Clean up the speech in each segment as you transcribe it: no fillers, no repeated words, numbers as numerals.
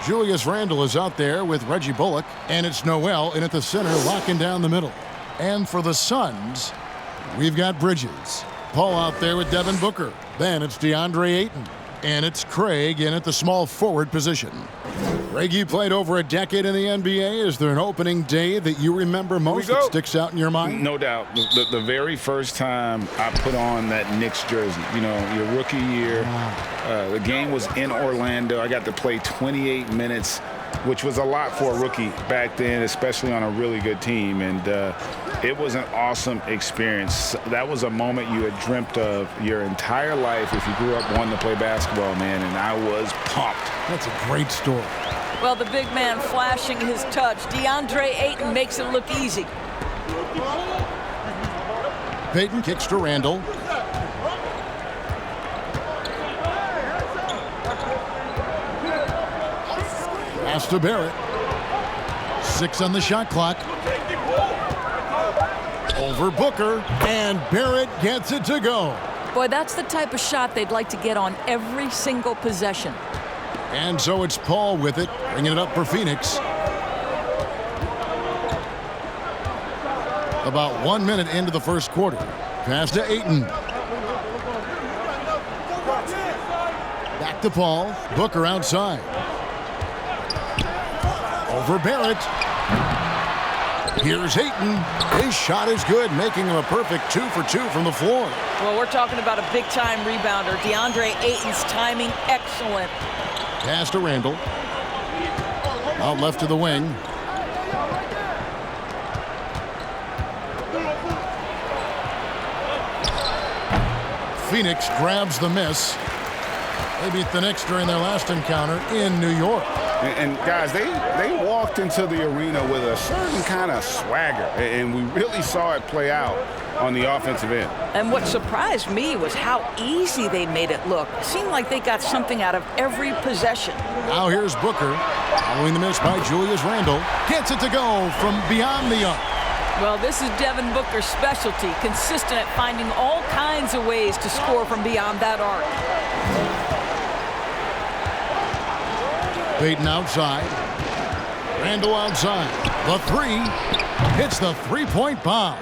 Julius Randle is out there with Reggie Bullock, and it's Noel in at the center, locking down the middle. And for the Suns, we've got Bridges. Paul out there with Devin Booker. Then it's DeAndre Ayton. And it's Craig in at the small forward position. Craig, you played over a decade in the NBA. Is there an opening day that you remember most that sticks out in your mind? No doubt. The very first time I put on that Knicks jersey, you know, your rookie year, the game was in Orlando. I got to play 28 minutes, which was a lot for a rookie back then, especially on a really good team. And it was an awesome experience. That was a moment you had dreamt of your entire life if you grew up wanting to play basketball, man, and I was pumped. That's a great story. Well, the big man flashing his touch. DeAndre Ayton makes it look easy. Payton kicks to Randle. Pass to Barrett. 6 on the shot clock. Over Booker, and Barrett gets it to go. Boy, that's the type of shot they'd like to get on every single possession. And so it's Paul with it, bringing it up for Phoenix. About 1 minute into the first quarter. Pass to Ayton. Back to Paul. Booker outside. Over Barrett. Here's Ayton. His shot is good, making him a perfect 2 for 2 from the floor. Well, we're talking about a big-time rebounder. DeAndre Ayton's timing excellent. Pass to Randle. Out left to the wing. Phoenix grabs the miss. They beat the Knicks during their last encounter in New York. And guys, they walked into the arena with a certain kind of swagger, and we really saw it play out on the offensive end. And what surprised me was how easy they made it look. It seemed like they got something out of every possession. Now here's Booker, following the miss by Julius Randle. Gets it to go from beyond the arc. Well, this is Devin Booker's specialty, consistent at finding all kinds of ways to score from beyond that arc. Payton outside. Randle outside. The 3 hits the three-point bomb.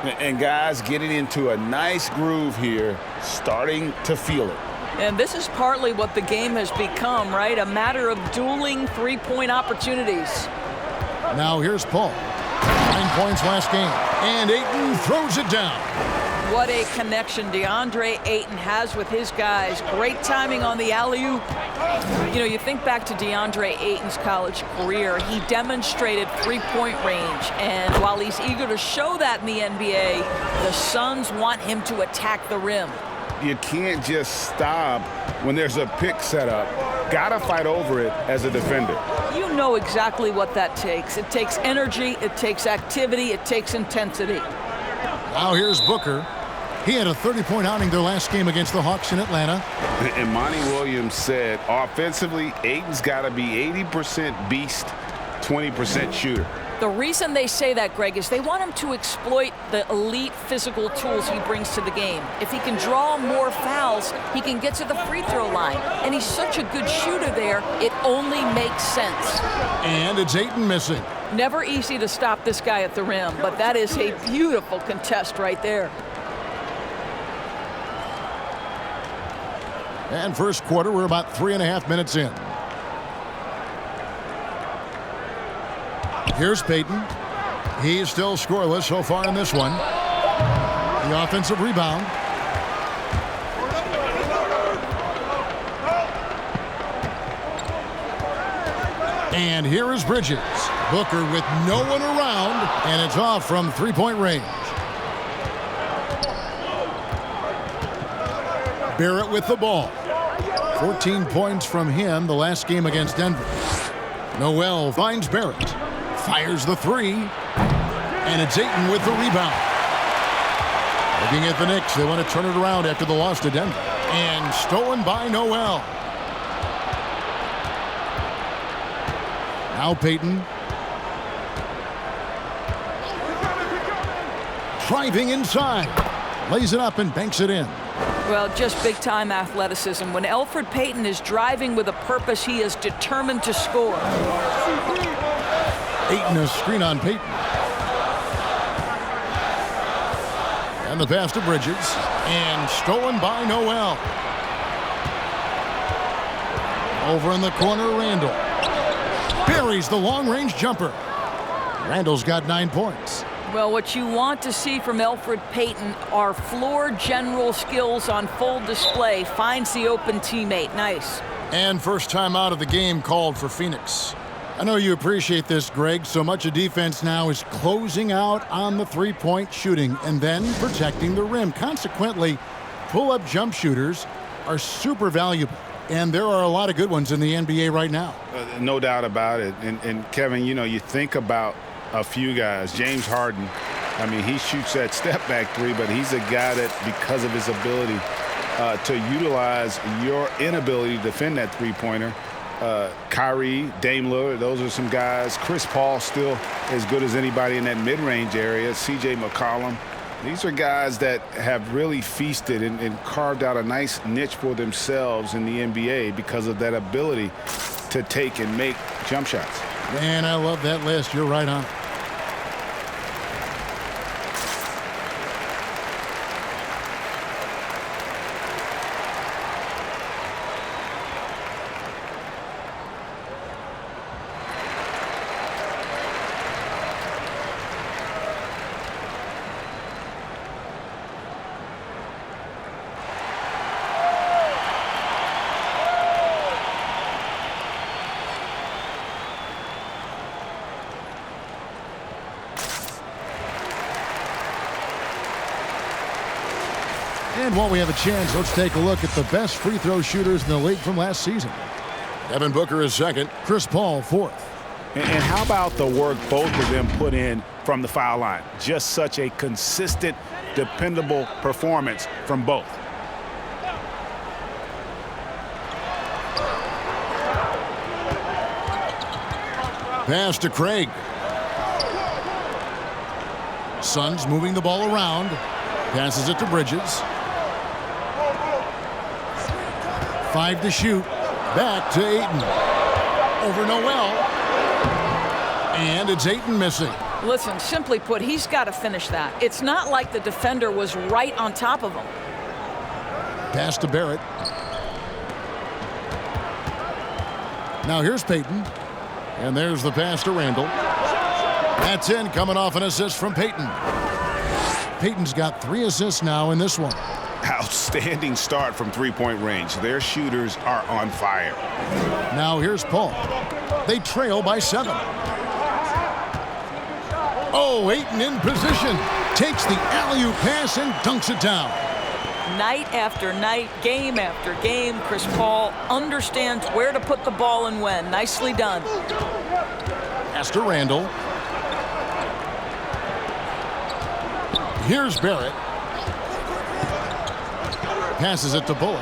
And guys getting into a nice groove here, starting to feel it. And this is partly what the game has become, right? A matter of dueling three-point opportunities. Now here's Paul. 9 points last game. And Ayton throws it down. What a connection DeAndre Ayton has with his guys. Great timing on the alley-oop. You know, you think back to DeAndre Ayton's college career, he demonstrated three-point range. And while he's eager to show that in the NBA, the Suns want him to attack the rim. You can't just stop when there's a pick set up. Gotta fight over it as a defender. You know exactly what that takes. It takes energy, it takes activity, it takes intensity. Now here's Booker. He had a 30-point outing their last game against the Hawks in Atlanta. And Monty Williams said, offensively, Ayton's got to be 80% beast, 20% shooter. The reason they say that, Greg, is they want him to exploit the elite physical tools he brings to the game. If he can draw more fouls, he can get to the free throw line. And he's such a good shooter there, it only makes sense. And it's Ayton missing. Never easy to stop this guy at the rim, but that is a beautiful contest right there. And first quarter, we're about 3.5 minutes in. Here's Payton. He's still scoreless so far in this one. The offensive rebound. And here is Bridges. Booker with no one around, and it's off from three-point range. Barrett with the ball. 14 points from him the last game against Denver. Noel finds Barrett. Fires the 3. And it's Ayton with the rebound. Looking at the Knicks, they want to turn it around after the loss to Denver. And stolen by Noel. Now Payton. Driving inside. Lays it up and banks it in. Well, just big-time athleticism. When Elfrid Payton is driving with a purpose, he is determined to score. Ayton, a screen on Payton. And the pass to Bridges. And stolen by Noel. Over in the corner, Randall. Buries the long-range jumper. Randall's got 9 points. Well, what you want to see from Elfrid Payton are floor general skills on full display. Finds the open teammate. Nice. And first time out of the game called for Phoenix. I know you appreciate this, Greg. So much of defense now is closing out on the three-point shooting and then protecting the rim. Consequently, pull-up jump shooters are super valuable. And there are a lot of good ones in the NBA right now. No doubt about it. And Kevin, you know, you think about a few guys. James Harden, I mean, he shoots that step-back three, but he's a guy that, because of his ability to utilize your inability to defend that three-pointer, Kyrie, Dame Lillard, those are some guys. Chris Paul still as good as anybody in that mid-range area. C.J. McCollum. These are guys that have really feasted and carved out a nice niche for themselves in the NBA because of that ability to take and make jump shots. Man, I love that list. You're right on. And while we have a chance, let's take a look at the best free throw shooters in the league from last season. Devin Booker is second. Chris Paul fourth. And how about the work both of them put in from the foul line? Just such a consistent, dependable performance from both. Pass to Craig. Suns moving the ball around. Passes it to Bridges. 5 to shoot. Back to Ayton. Over Noel. And it's Ayton missing. Listen, simply put, he's got to finish that. It's not like the defender was right on top of him. Pass to Barrett. Now here's Payton. And there's the pass to Randall. That's in, coming off an assist from Payton. Payton's got 3 assists now in this one. Outstanding start from three-point range. Their shooters are on fire. Now here's Paul. They trail by 7. Oh, Ayton in position. Takes the alley-oop pass and dunks it down. Night after night, game after game, Chris Paul understands where to put the ball and when. Nicely done. Pass to Randall. Here's Barrett. Passes it to Bullock.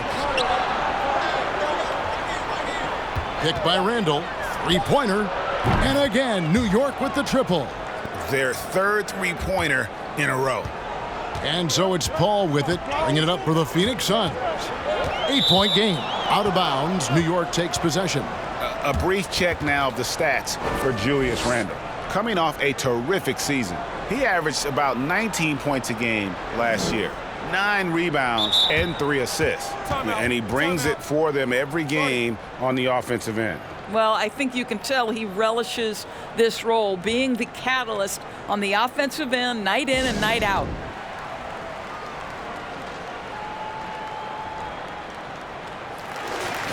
Picked by Randall. Three-pointer. And again, New York with the triple. Their third three-pointer in a row. And so it's Paul with it, bringing it up for the Phoenix Suns. 8-point game. Out of bounds, New York takes possession. A brief check now of the stats for Julius Randle. Coming off a terrific season. He averaged about 19 points a game last year. 9 rebounds and 3 assists. And he brings it for them every game on the offensive end. Well, I think you can tell he relishes this role, being the catalyst on the offensive end, night in and night out.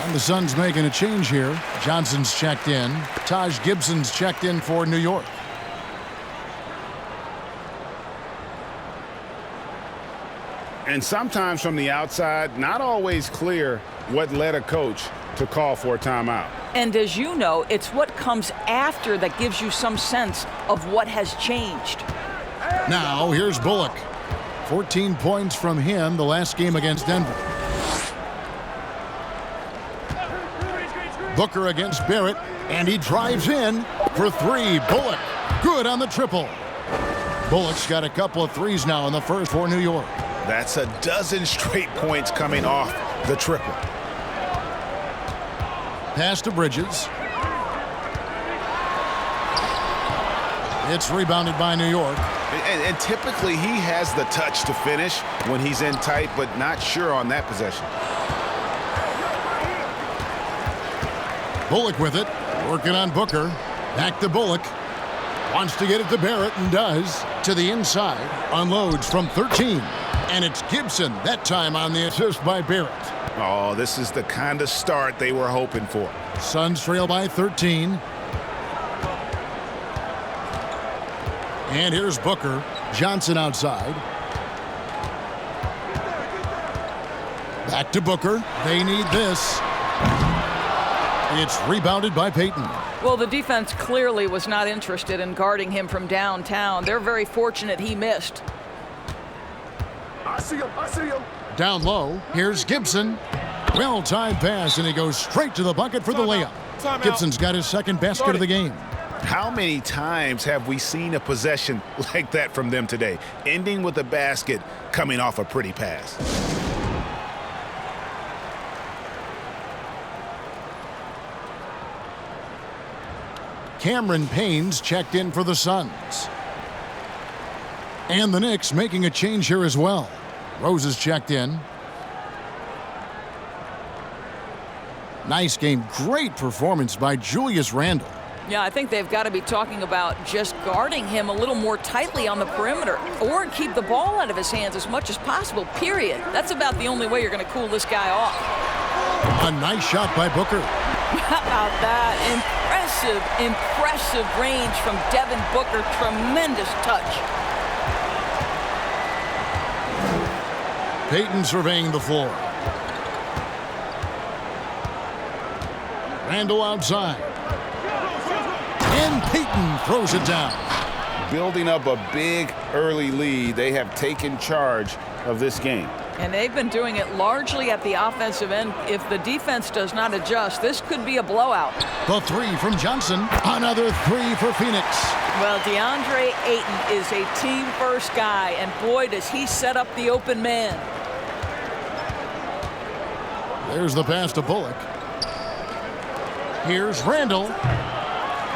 And the Suns making a change here. Johnson's checked in. Taj Gibson's checked in for New York. And sometimes from the outside, not always clear what led a coach to call for a timeout. And as you know, it's what comes after that gives you some sense of what has changed. Now, here's Bullock. 14 points from him the last game against Denver. Booker against Barrett, and he drives in for 3. Bullock, good on the triple. Bullock's got a couple of threes now in the first for New York. That's a dozen straight points coming off the triple. Pass to Bridges. It's rebounded by New York. And typically he has the touch to finish when he's in tight, but not sure on that possession. Bullock with it, working on Booker. Back to Bullock. Wants to get it to Barrett and does. To the inside, unloads from 13. And it's Gibson, that time on the assist by Barrett. Oh, this is the kind of start they were hoping for. Suns trail by 13. And here's Booker. Johnson outside. Back to Booker. They need this. It's rebounded by Payton. Well, the defense clearly was not interested in guarding him from downtown. They're very fortunate he missed. I see him. Down low, here's Gibson. Well-timed pass, and he goes straight to the bucket for the layup. Gibson's got his second basket of the game. How many times have we seen a possession like that from them today, ending with a basket coming off a pretty pass? Cameron Payne's checked in for the Suns. And the Knicks making a change here as well. Rose is checked in. Nice game. Great performance by Julius Randle. Yeah, I think they've got to be talking about just guarding him a little more tightly on the perimeter or keep the ball out of his hands as much as possible, period. That's about the only way you're going to cool this guy off. A nice shot by Booker. How about that? Impressive range from Devin Booker. Tremendous touch. Payton surveying the floor. Randle outside. And Payton throws it down. Building up a big early lead, they have taken charge of this game. And they've been doing it largely at the offensive end. If the defense does not adjust, this could be a blowout. The three from Johnson. Another three for Phoenix. Well, DeAndre Ayton is a team-first guy, and boy, does he set up the open man. There's the pass to Bullock. Here's Randle.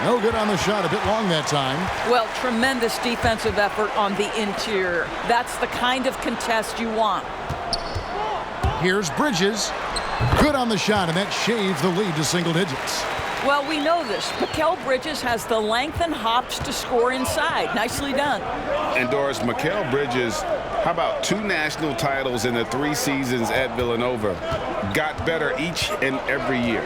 No good on the shot, a bit long that time. Well, tremendous defensive effort on the interior. That's the kind of contest you want. Here's Bridges. Good on the shot, and that shaves the lead to single digits. Well, we know this. Mikal Bridges has the length and hops to score inside. Nicely done. And Doris, Mikal Bridges, how about 2 national titles in the 3 seasons at Villanova? Got better each and every year.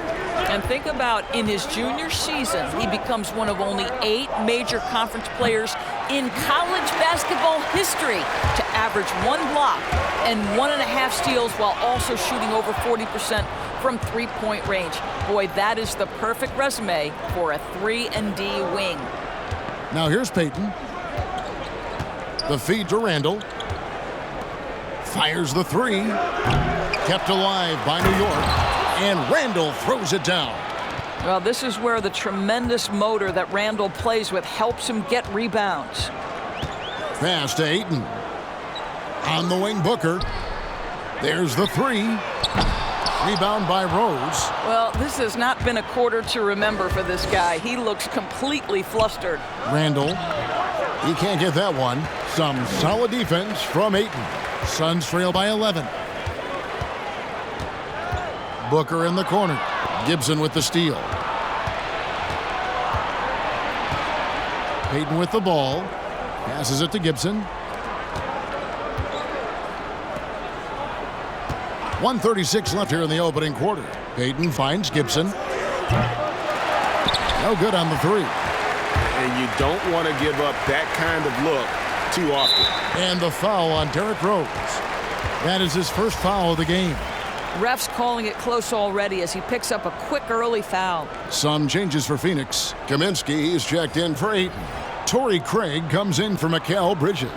And think about in his junior season, he becomes one of only 8 major conference players in college basketball history to average 1 block and 1.5 steals while also shooting over 40% from three-point range. Boy, that is the perfect resume for a 3-and-D wing. Now here's Payton. The feed to Randle. Fires the 3. Kept alive by New York. And Randle throws it down. Well, this is where the tremendous motor that Randle plays with helps him get rebounds. Pass to Ayton. On the wing, Booker. There's the 3. Rebound by Rose. Well, this has not been a quarter to remember for this guy. He looks completely flustered. Randle. He can't get that one. Some solid defense from Ayton. Suns trail by 11. Booker in the corner. Gibson with the steal. Payton with the ball. Passes it to Gibson. 1:36 left here in the opening quarter. Payton finds Gibson. No good on the 3. And you don't want to give up that kind of look too often. And the foul on Derrick Rose. That is his first foul of the game. Refs calling it close already as he picks up a quick early foul. Some changes for Phoenix. Kaminsky is checked in for Ayton. Torrey Craig comes in for Mikal Bridges.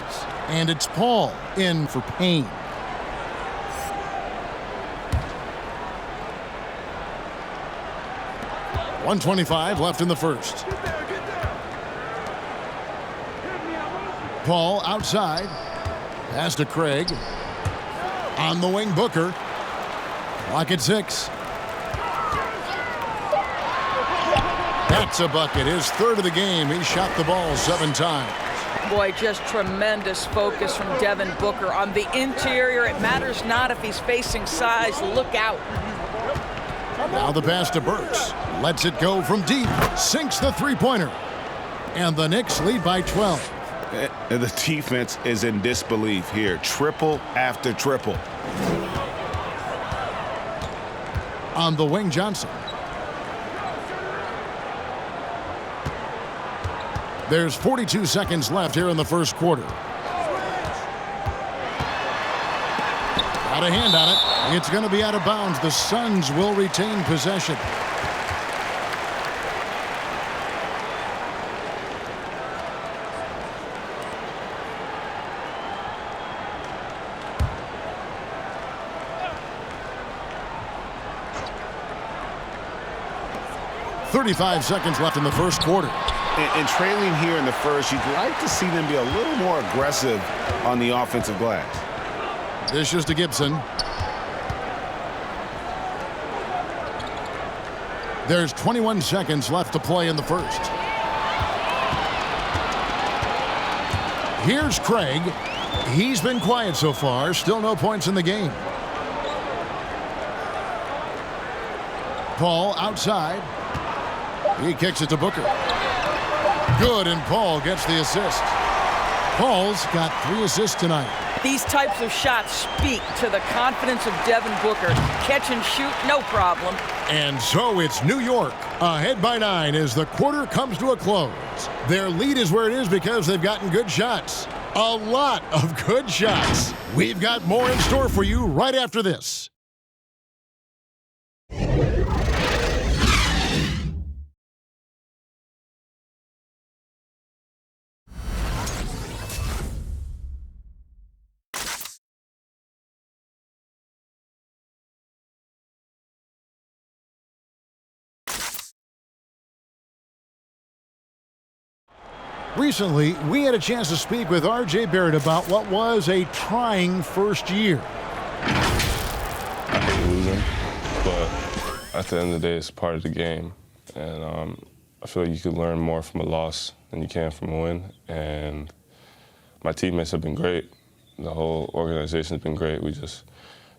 And it's Paul in for Payne. .125 left in the first. Paul outside. Pass to Craig. On the wing, Booker. Clock at 6. That's a bucket. His third of the game. He shot the ball 7 times. Boy, just tremendous focus from Devin Booker on the interior. It matters not if he's facing size. Look out. Now the pass to Burks. Lets it go from deep. Sinks the three-pointer. And the Knicks lead by 12. The defense is in disbelief here. Triple after triple. On the wing, Johnson. There's 42 seconds left here in the first quarter. Got a hand on it. It's going to be out of bounds. The Suns will retain possession. .35 seconds left in the first quarter. And trailing here in the first, you'd like to see them be a little more aggressive on the offensive glass. Dishes to Gibson. There's 21 seconds left to play in the first. Here's Craig. He's been quiet so far. Still no points in the game. Paul outside. He kicks it to Booker. Good, and Paul gets the assist. Paul's got 3 assists tonight. These types of shots speak to the confidence of Devin Booker. Catch and shoot, no problem. And so it's New York ahead by 9 as the quarter comes to a close. Their lead is where it is because they've gotten good shots. A lot of good shots. We've got more in store for you right after this. Recently, we had a chance to speak with R.J. Barrett about what was a trying first year. I hate losing, but at the end of the day, it's part of the game. And I feel like you can learn more from a loss than you can from a win. And my teammates have been great. The whole organization has been great. We just,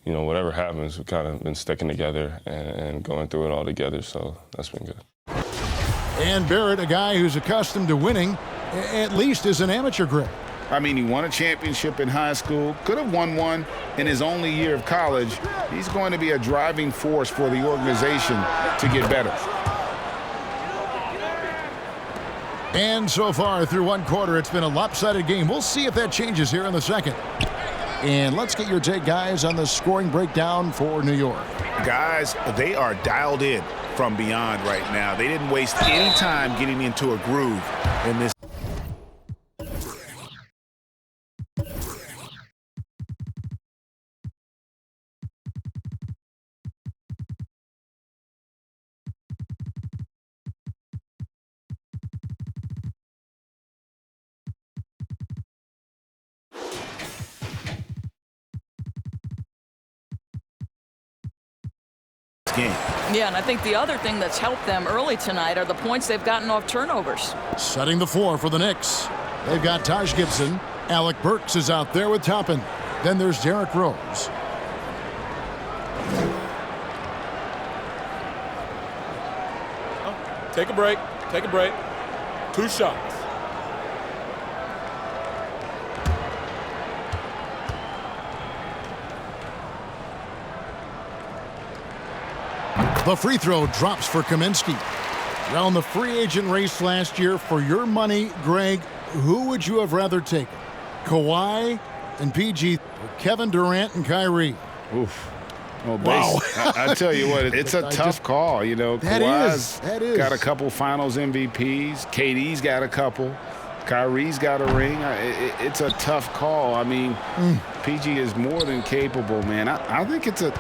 you know, whatever happens, we've kind of been sticking together and going through it all together, so that's been good. And Barrett, a guy who's accustomed to winning, at least as an amateur grade. I mean, he won a championship in high school, could have won one in his only year of college. He's going to be a driving force for the organization to get better. And so far through one quarter, it's been a lopsided game. We'll see if that changes here in the second. And let's get your take, guys, on the scoring breakdown for New York. Guys, they are dialed in from beyond right now. They didn't waste any time getting into a groove in this. Game. Yeah, and I think the other thing that's helped them early tonight are the points they've gotten off turnovers. Setting the floor for the Knicks. They've got Taj Gibson. Alec Burks is out there with Toppin. Then there's Derrick Rose. Take a break. Take a break. 2 shots. The free throw drops for Kaminsky. Around the free agent race last year, for your money, Greg, who would you have rather taken? Kawhi and PG, or Kevin Durant and Kyrie? Oof. Well, Wow. I tell you what, it's a tough call. You know, Kawhi's got a couple Finals MVPs. KD's got a couple. Kyrie's got a ring. It's a tough call. I mean, PG is more than capable, man. I think it's a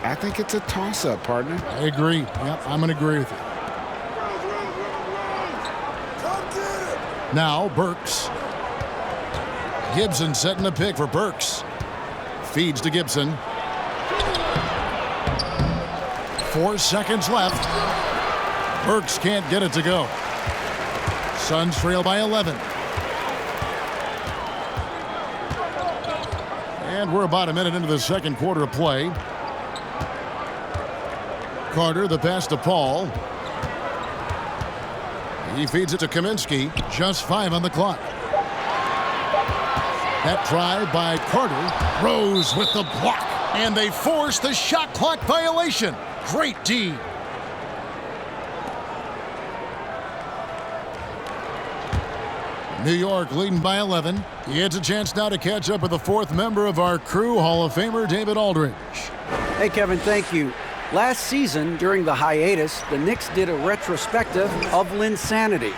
toss-up, partner. I agree. Yep, I'm going to agree with you. Now, Burks. Gibson setting the pick for Burks. Feeds to Gibson. 4 seconds left. Burks can't get it to go. Suns trail by 11. And we're about a minute into the second quarter of play. Carter, the pass to Paul. He feeds it to Kaminsky. Just 5 on the clock. That drive by Carter. Rose with the block. And they force the shot clock violation. Great D. New York leading by 11. He gets a chance now to catch up with the 4th member of our crew, Hall of Famer David Aldridge. Hey, Kevin, thank you. Last season, during the hiatus, the Knicks did a retrospective of Linsanity.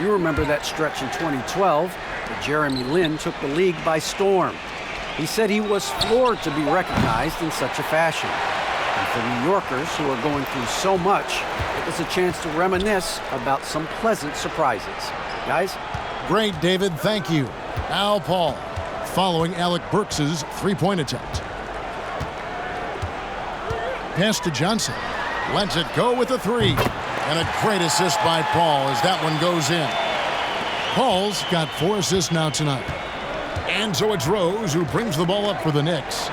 You remember that stretch in 2012, where Jeremy Lin took the league by storm. He said he was floored to be recognized in such a fashion. And for New Yorkers who are going through so much, it was a chance to reminisce about some pleasant surprises. Guys? Great, David. Thank you. Al Paul following Alec Burks' three-point attempt. Pass to Johnson. Lets it go with the 3. And a great assist by Paul as that one goes in. Paul's got 4 assists now tonight. And so it's Rose who brings the ball up for the Knicks.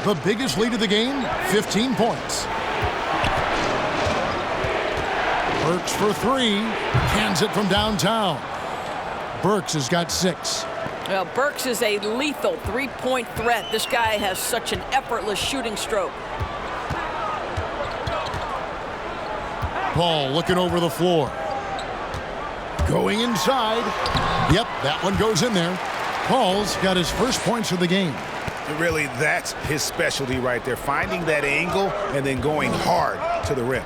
The biggest lead of the game, 15 points. Burks for 3. Cans it from downtown. Burks has got 6. Well, Burks is a lethal three-point threat. This guy has such an effortless shooting stroke. Paul looking over the floor. Going inside. Yep, that one goes in there. Paul's got his first points of the game. Really, that's his specialty right there. Finding that angle and then going hard to the rim.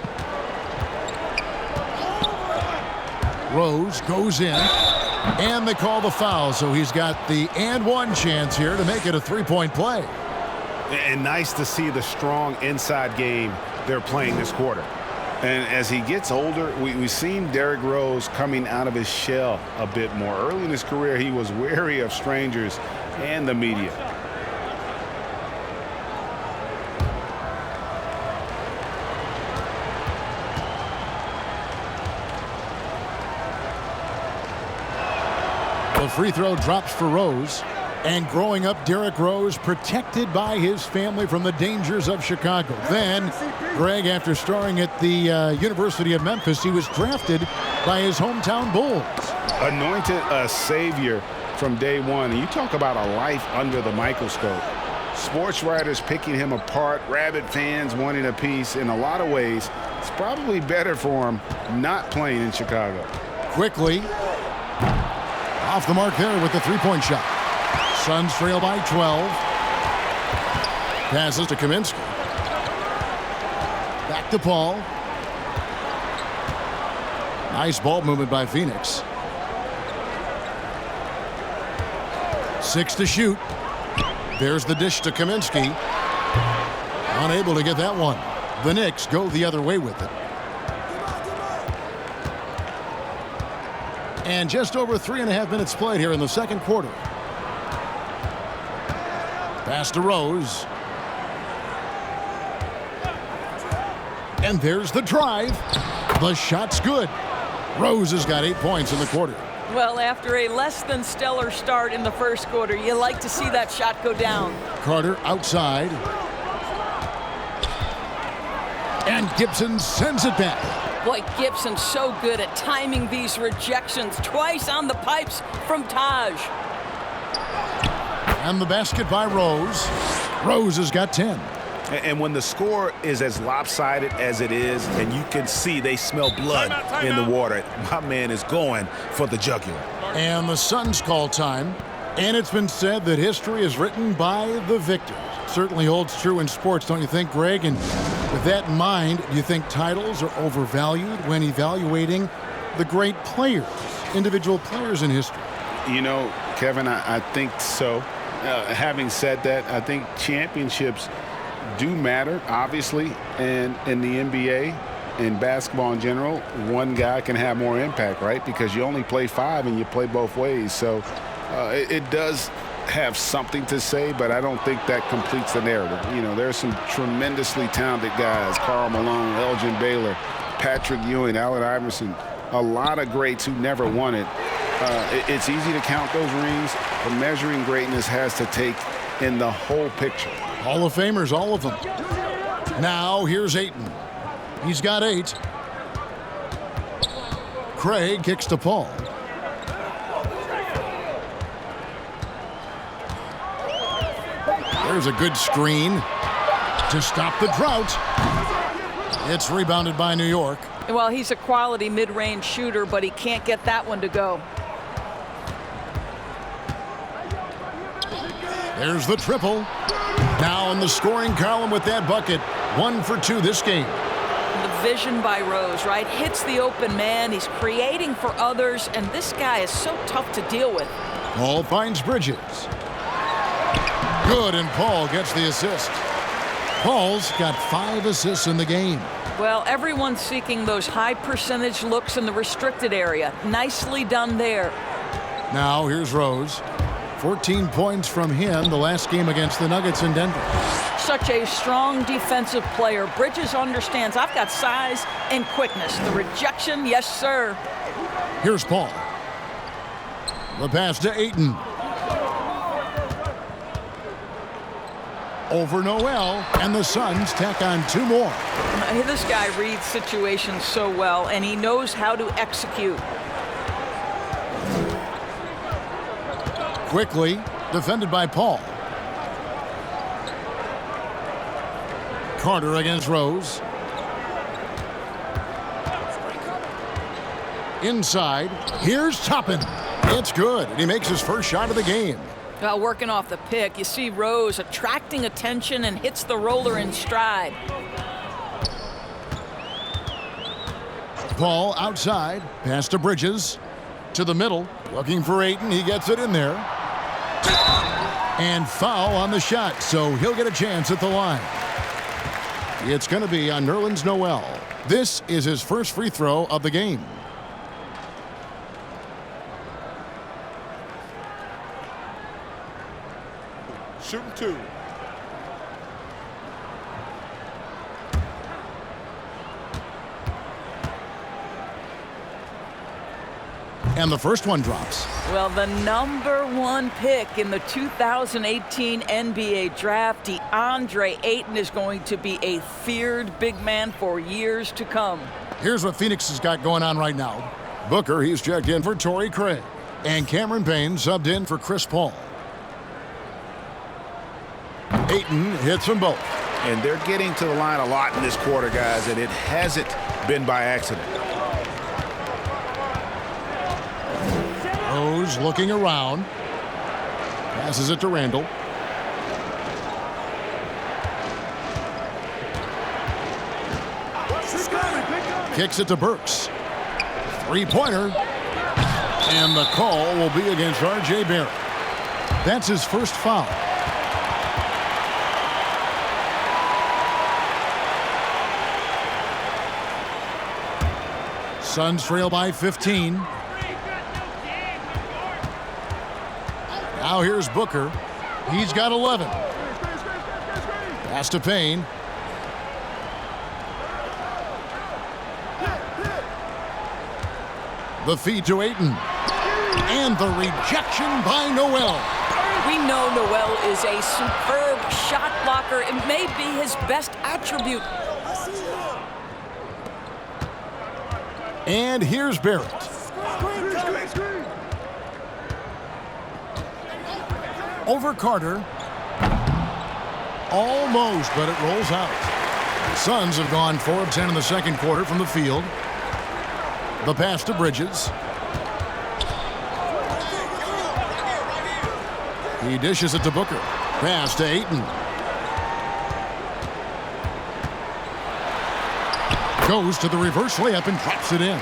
Rose goes in. And they call the foul, so he's got the and one chance here to make it a three-point play. And nice to see the strong inside game they're playing this quarter. And as he gets older, we've seen Derrick Rose coming out of his shell a bit more. Early in his career, he was wary of strangers and the media. The free throw drops for Rose. And growing up, Derrick Rose protected by his family from the dangers of Chicago. Then, Greg, after starring at the University of Memphis, he was drafted by his hometown Bulls. Anointed a savior from day one. And you talk about a life under the microscope. Sports writers picking him apart, rabid fans wanting a piece. In a lot of ways, it's probably better for him not playing in Chicago. Quickly, off the mark there with the three-point shot. Suns trail by 12. Passes to Kaminsky. Back to Paul. Nice ball movement by Phoenix. 6 to shoot. There's the dish to Kaminsky. Unable to get that one. The Knicks go the other way with it. And just over 3.5 minutes played here in the second quarter. Pass to Rose. And there's the drive. The shot's good. Rose has got 8 points in the quarter. Well, after a less than stellar start in the first quarter, you like to see that shot go down. Carter outside. And Gibson sends it back. Boy, Gibson's so good at timing these rejections. Twice on the pipes from Taj. And the basket by Rose. Rose has got 10. And when the score is as lopsided as it is, and you can see they smell blood in the water, my man is going for the jugular. And the Suns call time. And it's been said that history is written by the victors. Certainly holds true in sports, don't you think, Greg? And with that in mind, do you think titles are overvalued when evaluating the great players, individual players in history? You know, Kevin, I think so. Having said that, I think championships do matter, obviously, and in the NBA and basketball in general, one guy can have more impact, right? Because you only play 5 and you play both ways. So it does have something to say, but I don't think that completes the narrative. You know, there's some tremendously talented guys, Karl Malone, Elgin Baylor, Patrick Ewing, Allen Iverson, a lot of greats who never won it. It's easy to count those rings, but measuring greatness has to take in the whole picture. Hall of Famers, all of them. Now here's Ayton. He's got 8. Craig kicks to Paul. There's a good screen to stop the drought. It's rebounded by New York. Well, he's a quality mid-range shooter, but he can't get that one to go. There's the triple. Now in the scoring column with that bucket. 1 for 2 this game. The vision by Rose, right? Hits the open man. He's creating for others, and this guy is so tough to deal with. Paul finds Bridges. Good, and Paul gets the assist. Paul's got 5 assists in the game. Well, everyone's seeking those high percentage looks in the restricted area. Nicely done there. Now here's Rose. 14 points from him the last game against the Nuggets in Denver. Such a strong defensive player. Bridges understands I've got size and quickness. The rejection, yes, sir. Here's Paul. The pass to Ayton. Over Noel, and the Suns tack on 2 more. This guy reads situations so well, and he knows how to execute. Quickly defended by Paul. Carter against Rose. Inside, here's Toppin. It's good, and he makes his first shot of the game. Working off the pick, you see Rose attracting attention and hits the roller in stride. Paul outside, pass to Bridges, to the middle, looking for Ayton. He gets it in there. And foul on the shot, so he'll get a chance at the line. It's going to be on Nerlens Noel. This is his first free throw of the game. Shooting 2. And the first one drops. Well, the #1 pick in the 2018 NBA draft, DeAndre Ayton, is going to be a feared big man for years to come. Here's what Phoenix has got going on right now. Booker, he's checked in for Torrey Craig. And Cameron Payne subbed in for Chris Paul. Ayton hits them both. And they're getting to the line a lot in this quarter, guys, and it hasn't been by accident. Rose looking around. Passes it to Randall. Kicks it to Burks. 3-pointer. And the call will be against R.J. Barrett. That's his first foul. Suns trail by 15. Now here's Booker. He's got 11. Pass to Payne. The feed to Ayton. And the rejection by Noel. We know Noel is a superb shot blocker. It may be his best attribute. And here's Barrett. Over Carter. Almost, but it rolls out. The Suns have gone 4 of 10 in the second quarter from the field. The pass to Bridges. He dishes it to Booker. Pass to Ayton. Goes to the reverse layup and drops it in.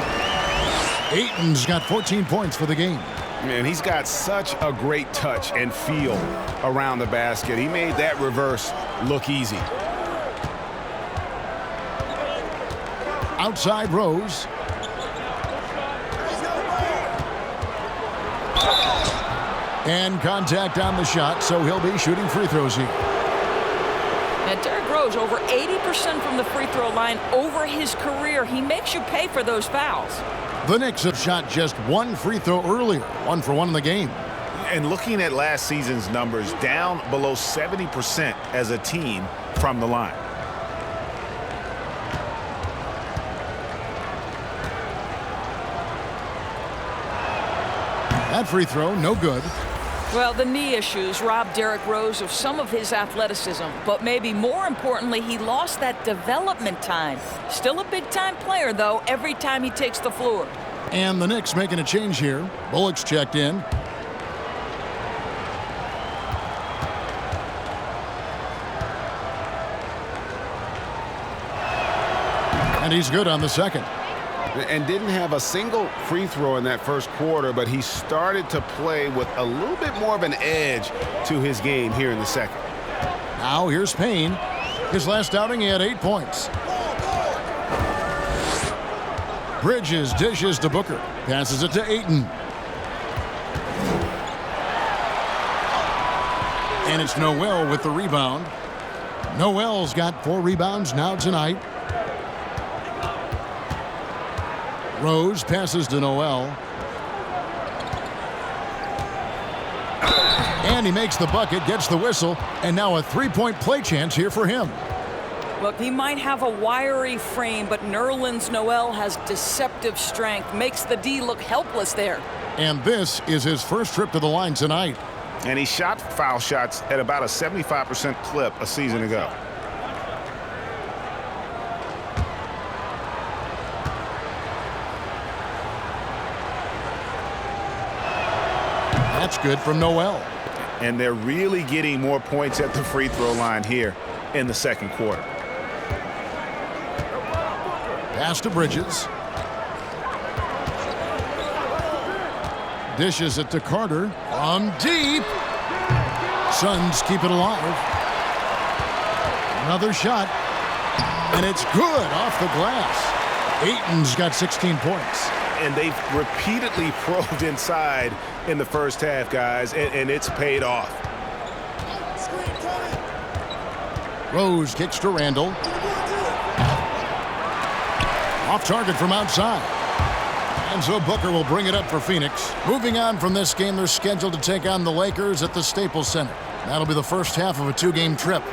Ayton's got 14 points for the game. Man, he's got such a great touch and feel around the basket. He made that reverse look easy. Outside Rose. . And contact on the shot, so he'll be shooting free throws here. And Derrick Rose, over 80% from the free throw line over his career. He makes you pay for those fouls. The Knicks have shot just one free throw earlier, 1 for 1 in the game. And looking at last season's numbers, down below 70% as a team from the line. That free throw, no good. Well, the knee issues robbed Derrick Rose of some of his athleticism, but maybe more importantly, he lost that development time. Still a big-time player, though, every time he takes the floor. And the Knicks making a change here. Bullock's checked in. And he's good on the second. And didn't have a single free throw in that first quarter, but he started to play with a little bit more of an edge to his game here in the second. Now here's Payne. His last outing, he had 8 points. Bridges dishes to Booker. Passes it to Ayton. And it's Noel with the rebound. Noel's got 4 rebounds now tonight. Rose passes to Noel. And he makes the bucket, gets the whistle, and now a 3-point play chance here for him. Look, he might have a wiry frame, but Nerlens Noel has deceptive strength, makes the D look helpless there. And this is his first trip to the line tonight. And he shot foul shots at about a 75% clip a season ago. That's good from Noel. And they're really getting more points at the free throw line here in the second quarter. Pass to Bridges. Dishes it to Carter. From deep. Suns keep it alive. Another shot. And it's good off the glass. Ayton's got 16 points. And they've repeatedly probed inside in the first half, guys, and it's paid off. Rose kicks to Randall. Off target from outside. And so Booker will bring it up for Phoenix. Moving on from this game, they're scheduled to take on the Lakers at the Staples Center. That'll be the first half of a 2-game trip.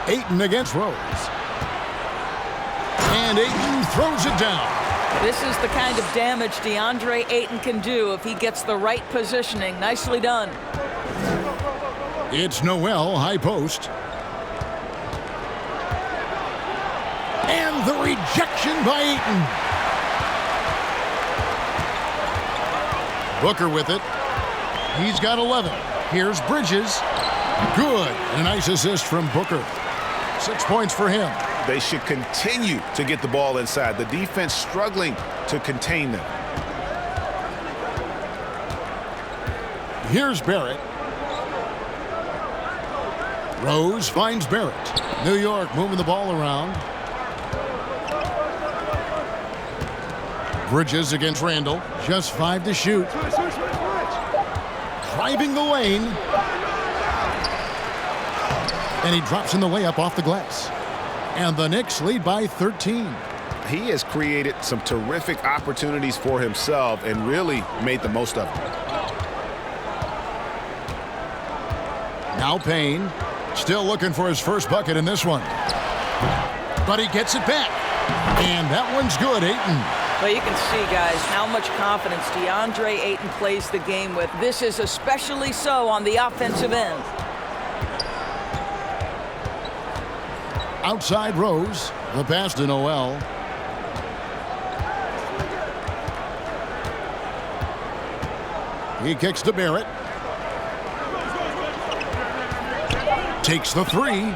Ayton against Rose. And Ayton throws it down. This is the kind of damage DeAndre Ayton can do if he gets the right positioning. Nicely done. It's Noel, high post. And the rejection by Ayton. Booker with it. He's got 11. Here's Bridges. Good. And a nice assist from Booker. 6 points for him. They should continue to get the ball inside. The defense struggling to contain them. Here's Barrett. Rose finds Barrett. New York moving the ball around. Bridges against Randall. Just 5 to shoot. Driving the lane. And he drops in the layup off the glass. And the Knicks lead by 13. He has created some terrific opportunities for himself and really made the most of them. Now Payne, still looking for his first bucket in this one. But he gets it back. And that one's good, Ayton. Well, you can see, guys, how much confidence DeAndre Ayton plays the game with. This is especially so on the offensive end. Outside Rose, the pass to Noel. He kicks to Barrett. Takes the 3.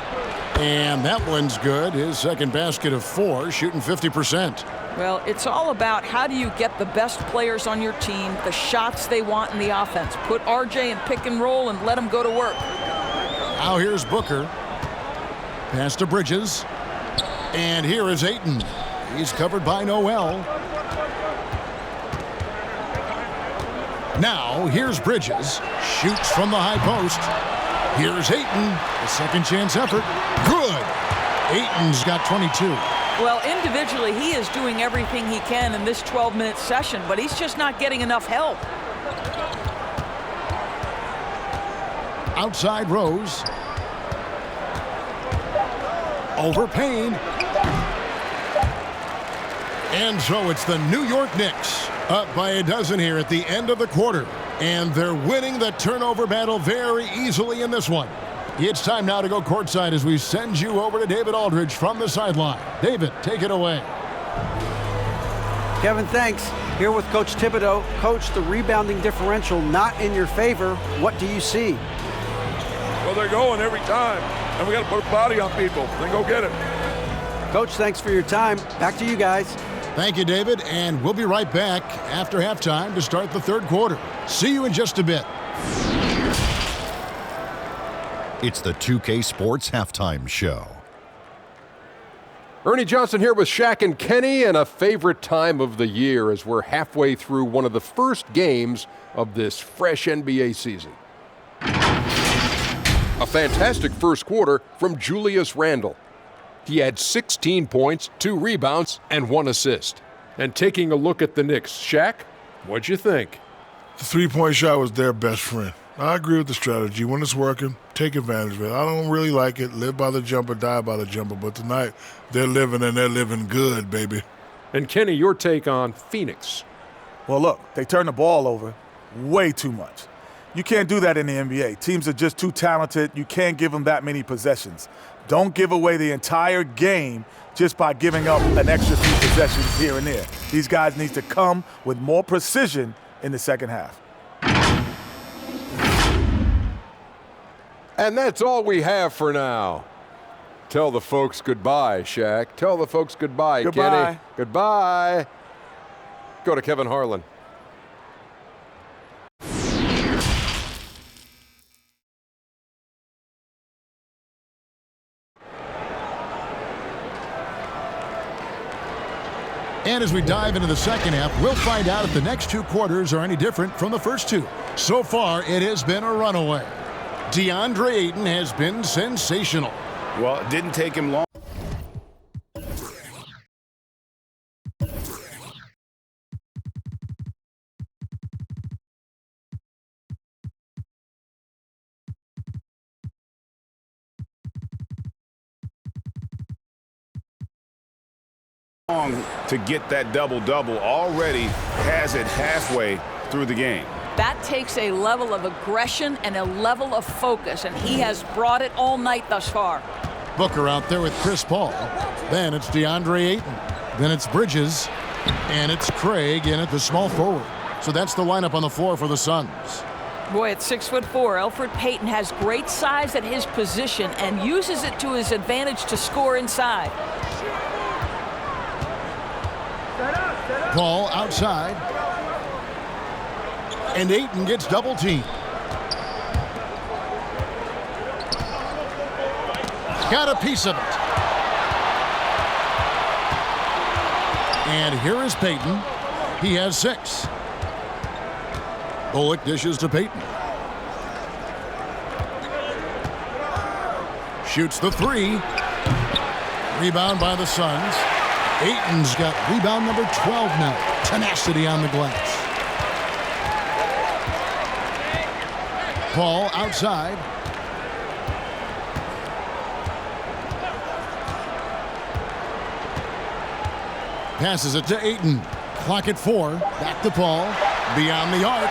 And that one's good. His second basket of 4, shooting 50%. Well, it's all about how do you get the best players on your team, the shots they want in the offense. Put RJ in pick and roll and let him go to work. Now here's Booker. Pass to Bridges. And here is Ayton. He's covered by Noel. Now, here's Bridges. Shoots from the high post. Here's Ayton. A second chance effort. Good. Ayton's got 22. Well, individually, he is doing everything he can in this 12-minute session, but he's just not getting enough help. Outside Rose. Over Payne. And so it's the New York Knicks up by a dozen here at the end of the quarter. And they're winning the turnover battle very easily in this one. It's time now to go courtside as we send you over to David Aldridge from the sideline. David, take it away. Kevin, thanks. Here with Coach Thibodeau. Coach, the rebounding differential not in your favor. What do you see? Well, they're going every time, and we got to put a body on people. Then go get it. Coach, thanks for your time. Back to you guys. Thank you, David, and we'll be right back after halftime to start the third quarter. See you in just a bit. It's the 2K Sports Halftime Show. Ernie Johnson here with Shaq and Kenny, and a favorite time of the year as we're halfway through one of the first games of this fresh NBA season. A fantastic first quarter from Julius Randle. He had 16 points, 2 rebounds, and 1 assist. And taking a look at the Knicks, Shaq, what'd you think? The three-point shot was their best friend. I agree with the strategy. When it's working, take advantage of it. I don't really like it. Live by the jumper, die by the jumper. But tonight, they're living, and they're living good, baby. And Kenny, your take on Phoenix. Well, look, they turn the ball over way too much. You can't do that in the NBA. Teams are just too talented. You can't give them that many possessions. Don't give away the entire game just by giving up an extra few possessions here and there. These guys need to come with more precision in the second half. And that's all we have for now. Tell the folks goodbye, Shaq. Tell the folks goodbye, Goodbye. Kenny. Goodbye. Go to Kevin Harlan. And as we dive into the second half, we'll find out if the next 2 quarters are any different from the first 2. So far, it has been a runaway. DeAndre Ayton has been sensational. Well, it didn't take him long. To get that double-double, already has it halfway through the game. That takes a level of aggression and a level of focus, and he has brought it all night thus far. Booker out there with Chris Paul. Then it's DeAndre Ayton. Then it's Bridges. And it's Craig in at the small forward. So that's the lineup on the floor for the Suns. Boy, at 6'4", Elfrid Payton has great size at his position and uses it to his advantage to score inside. Paul outside. And Ayton gets double teamed. Got a piece of it. And here is Payton. He has 6. Bullock dishes to Payton. Shoots the 3. Rebound by the Suns. Ayton's got rebound number 12 now. Tenacity on the glass. Paul outside. Passes it to Ayton. Clock at 4. Back to Paul. Beyond the arc.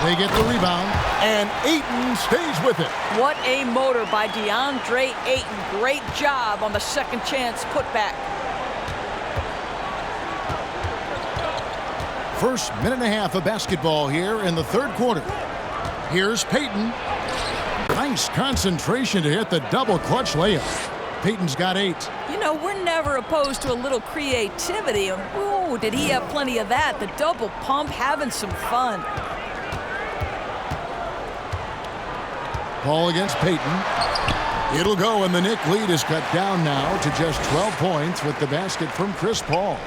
They get the rebound. And Ayton stays with it. What a motor by DeAndre Ayton. Great job on the second chance putback. First minute and a half of basketball here in the third quarter. Here's Payton. Nice concentration to hit the double clutch layup. Payton's got 8. You know, we're never opposed to a little creativity. Ooh, did he have plenty of that? The double pump, having some fun. Paul against Payton. It'll go, and the Knick lead is cut down now to just 12 points with the basket from Chris Paul.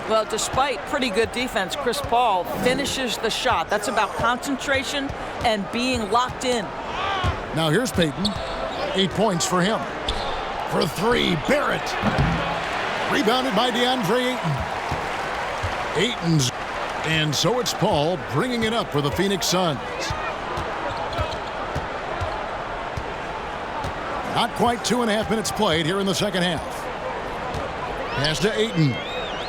Well, despite pretty good defense, Chris Paul finishes the shot. That's about concentration and being locked in. Now here's Payton. 8 points for him. For three, Barrett. Rebounded by DeAndre Ayton. Ayton's. And so it's Paul bringing it up for the Phoenix Suns. Not quite 2.5 minutes played here in the second half. Pass to Ayton.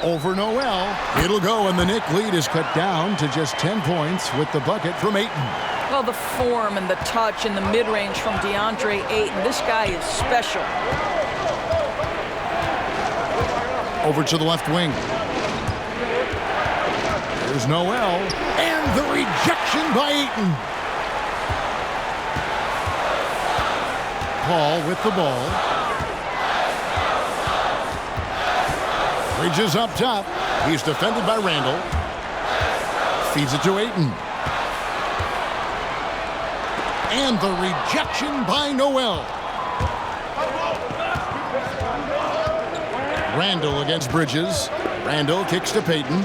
Over Noel. It'll go, and the Knicks lead is cut down to just 10 points with the bucket from Ayton. Well, the form and the touch and the mid-range from DeAndre Ayton. This guy is special. Over to the left wing. There's Noel. And the rejection by Ayton. Paul with the ball. Bridges up top. He's defended by Randall. Feeds it to Ayton. And the rejection by Noel. Randall against Bridges. Randall kicks to Payton.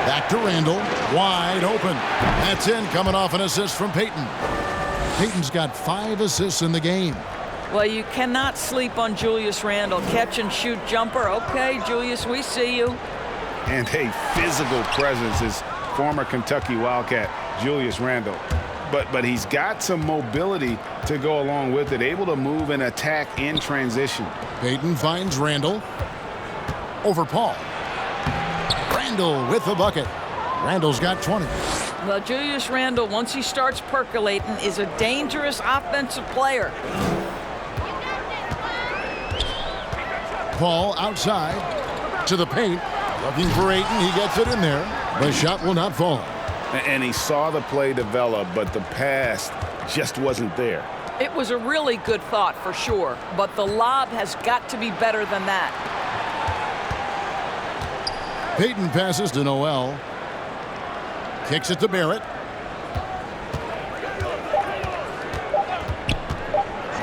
Back to Randall. Wide open. That's in, coming off an assist from Payton. Payton's got 5 assists in the game. Well, you cannot sleep on Julius Randall. Catch and shoot jumper. Okay, Julius, we see you. And a physical presence is former Kentucky Wildcat Julius Randall. But he's got some mobility to go along with it, able to move and attack in transition. Payton finds Randall. Over Paul. Randall with the bucket. Randall's got 20. Well, Julius Randall, once he starts percolating, is a dangerous offensive player. Paul outside to the paint. Looking for Ayton. He gets it in there. The shot will not fall. And he saw the play develop, but the pass just wasn't there. It was a really good thought for sure, but the lob has got to be better than that. Payton passes to Noel. Kicks it to Barrett.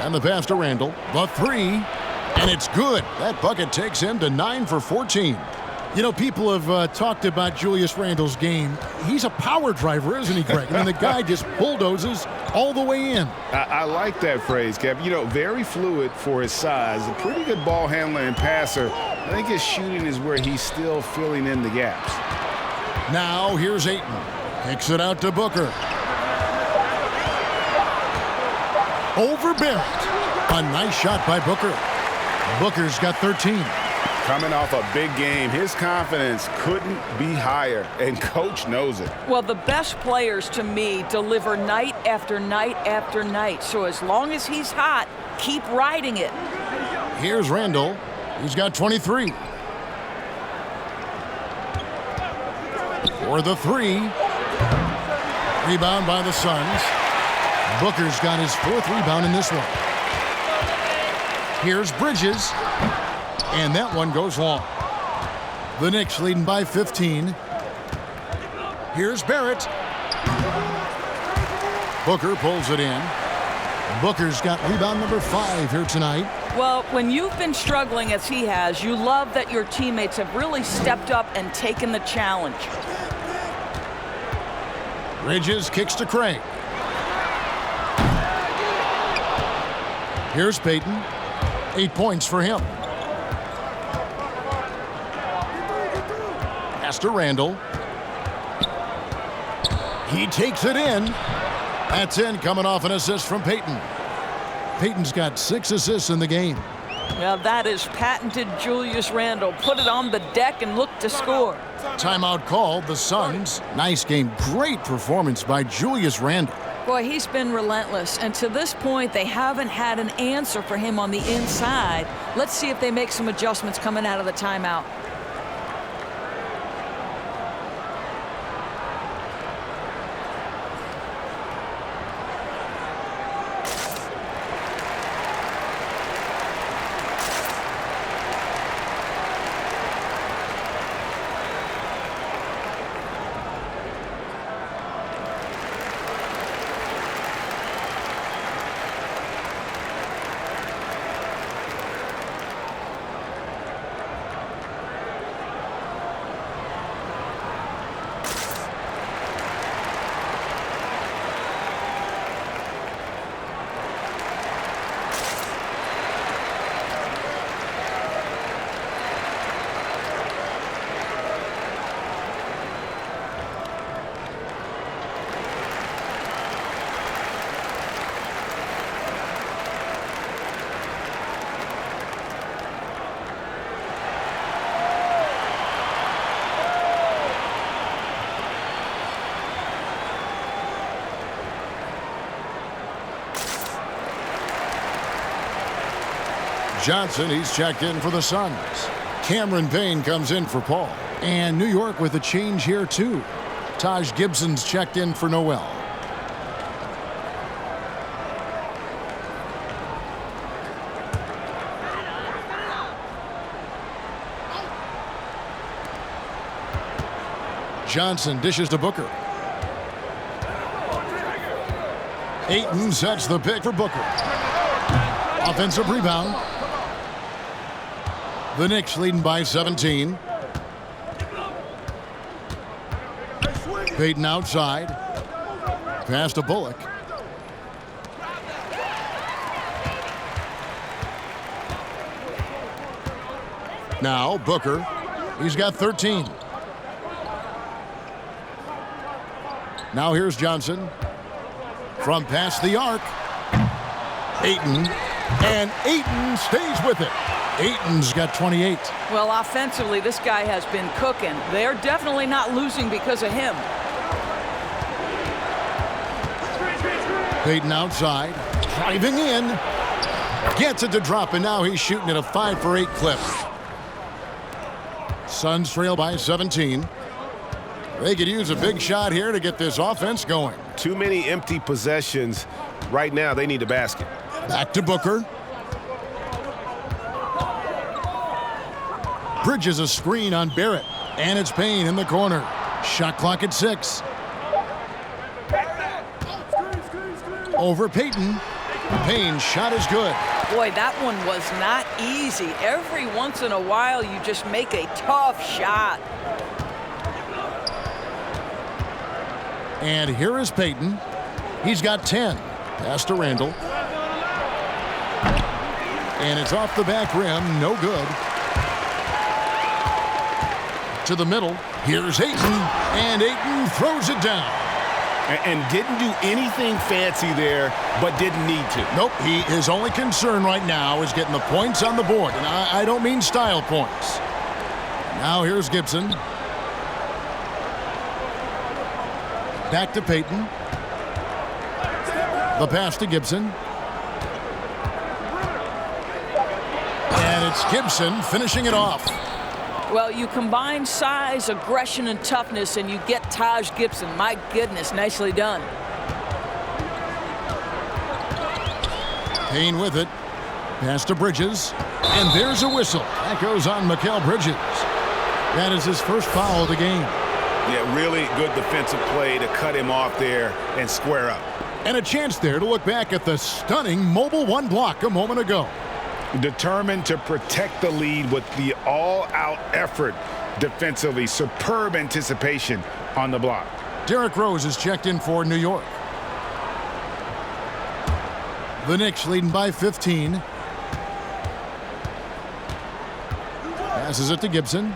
And the pass to Randall. The three. And it's good. That bucket takes him to 9 for 14. You know, people have talked about Julius Randall's game. He's a power driver, isn't he, Greg? I mean, the guy just bulldozes all the way in. I like that phrase, Kev. You know, very fluid for his size. A pretty good ball handler and passer. I think his shooting is where he's still filling in the gaps. Now here's Ayton. Kicks it out to Booker. Over Barrett. A nice shot by Booker. Booker's got 13. Coming off a big game, his confidence couldn't be higher, and coach knows it. Well, the best players to me deliver night after night after night. So as long as he's hot, keep riding it. Here's Randall. He's got 23. For the three. Rebound by the Suns. Booker's got his 4th rebound in this one. Here's Bridges. And that one goes long. The Knicks leading by 15. Here's Barrett. Booker pulls it in. Booker's got rebound number 5 here tonight. Well, when you've been struggling as he has, you love that your teammates have really stepped up and taken the challenge. Bridges kicks to Craig. Here's Payton. 8 points for him. Pass to Randall. He takes it in. That's in, coming off an assist from Payton. Payton's got 6 assists in the game. Now that is patented Julius Randall. Put it on the deck and look to score. Timeout called, the Suns. Nice game. Great performance by Julius Randall. Boy, he's been relentless, and to this point, they haven't had an answer for him on the inside. Let's see if they make some adjustments coming out of the timeout. Johnson, he's checked in for the Suns. Cameron Payne comes in for Paul. And New York with a change here, too. Taj Gibson's checked in for Noel. Johnson dishes to Booker. Ayton sets the pick for Booker. Offensive rebound. The Knicks leading by 17. Payton outside. Pass to Bullock. Now Booker. He's got 13. Now here's Johnson. From past the arc. Ayton. And Ayton stays with it. Ayton's got 28. Well, offensively, this guy has been cooking. They're definitely not losing because of him. Payton outside. Driving in. Gets it to drop, and now he's shooting at a 5 for 8 clip. Suns trail by 17. They could use a big shot here to get this offense going. Too many empty possessions. Right now, they need a basket. Back to Booker. Bridges a screen on Barrett. And it's Payne in the corner. Shot clock at 6. Over Payton. Payne's shot is good. Boy, that one was not easy. Every once in a while, you just make a tough shot. And here is Payton. He's got 10. Pass to Randall. And it's off the back rim. No good. To the middle. Here's Ayton. And Ayton throws it down. And didn't do anything fancy there, but didn't need to. Nope. His only concern right now is getting the points on the board. And I don't mean style points. Now here's Gibson. Back to Payton. The pass to Gibson. And it's Gibson finishing it off. Well, you combine size, aggression, and toughness, and you get Taj Gibson. My goodness, nicely done. Payne with it. Pass to Bridges. And there's a whistle. That goes on Mikal Bridges. That is his first foul of the game. Yeah, really good defensive play to cut him off there and square up. And a chance there to look back at the stunning mobile one block a moment ago. Determined to protect the lead with the all-out effort defensively. Superb anticipation on the block. Derrick Rose is checked in for New York. The Knicks leading by 15. Passes it to Gibson.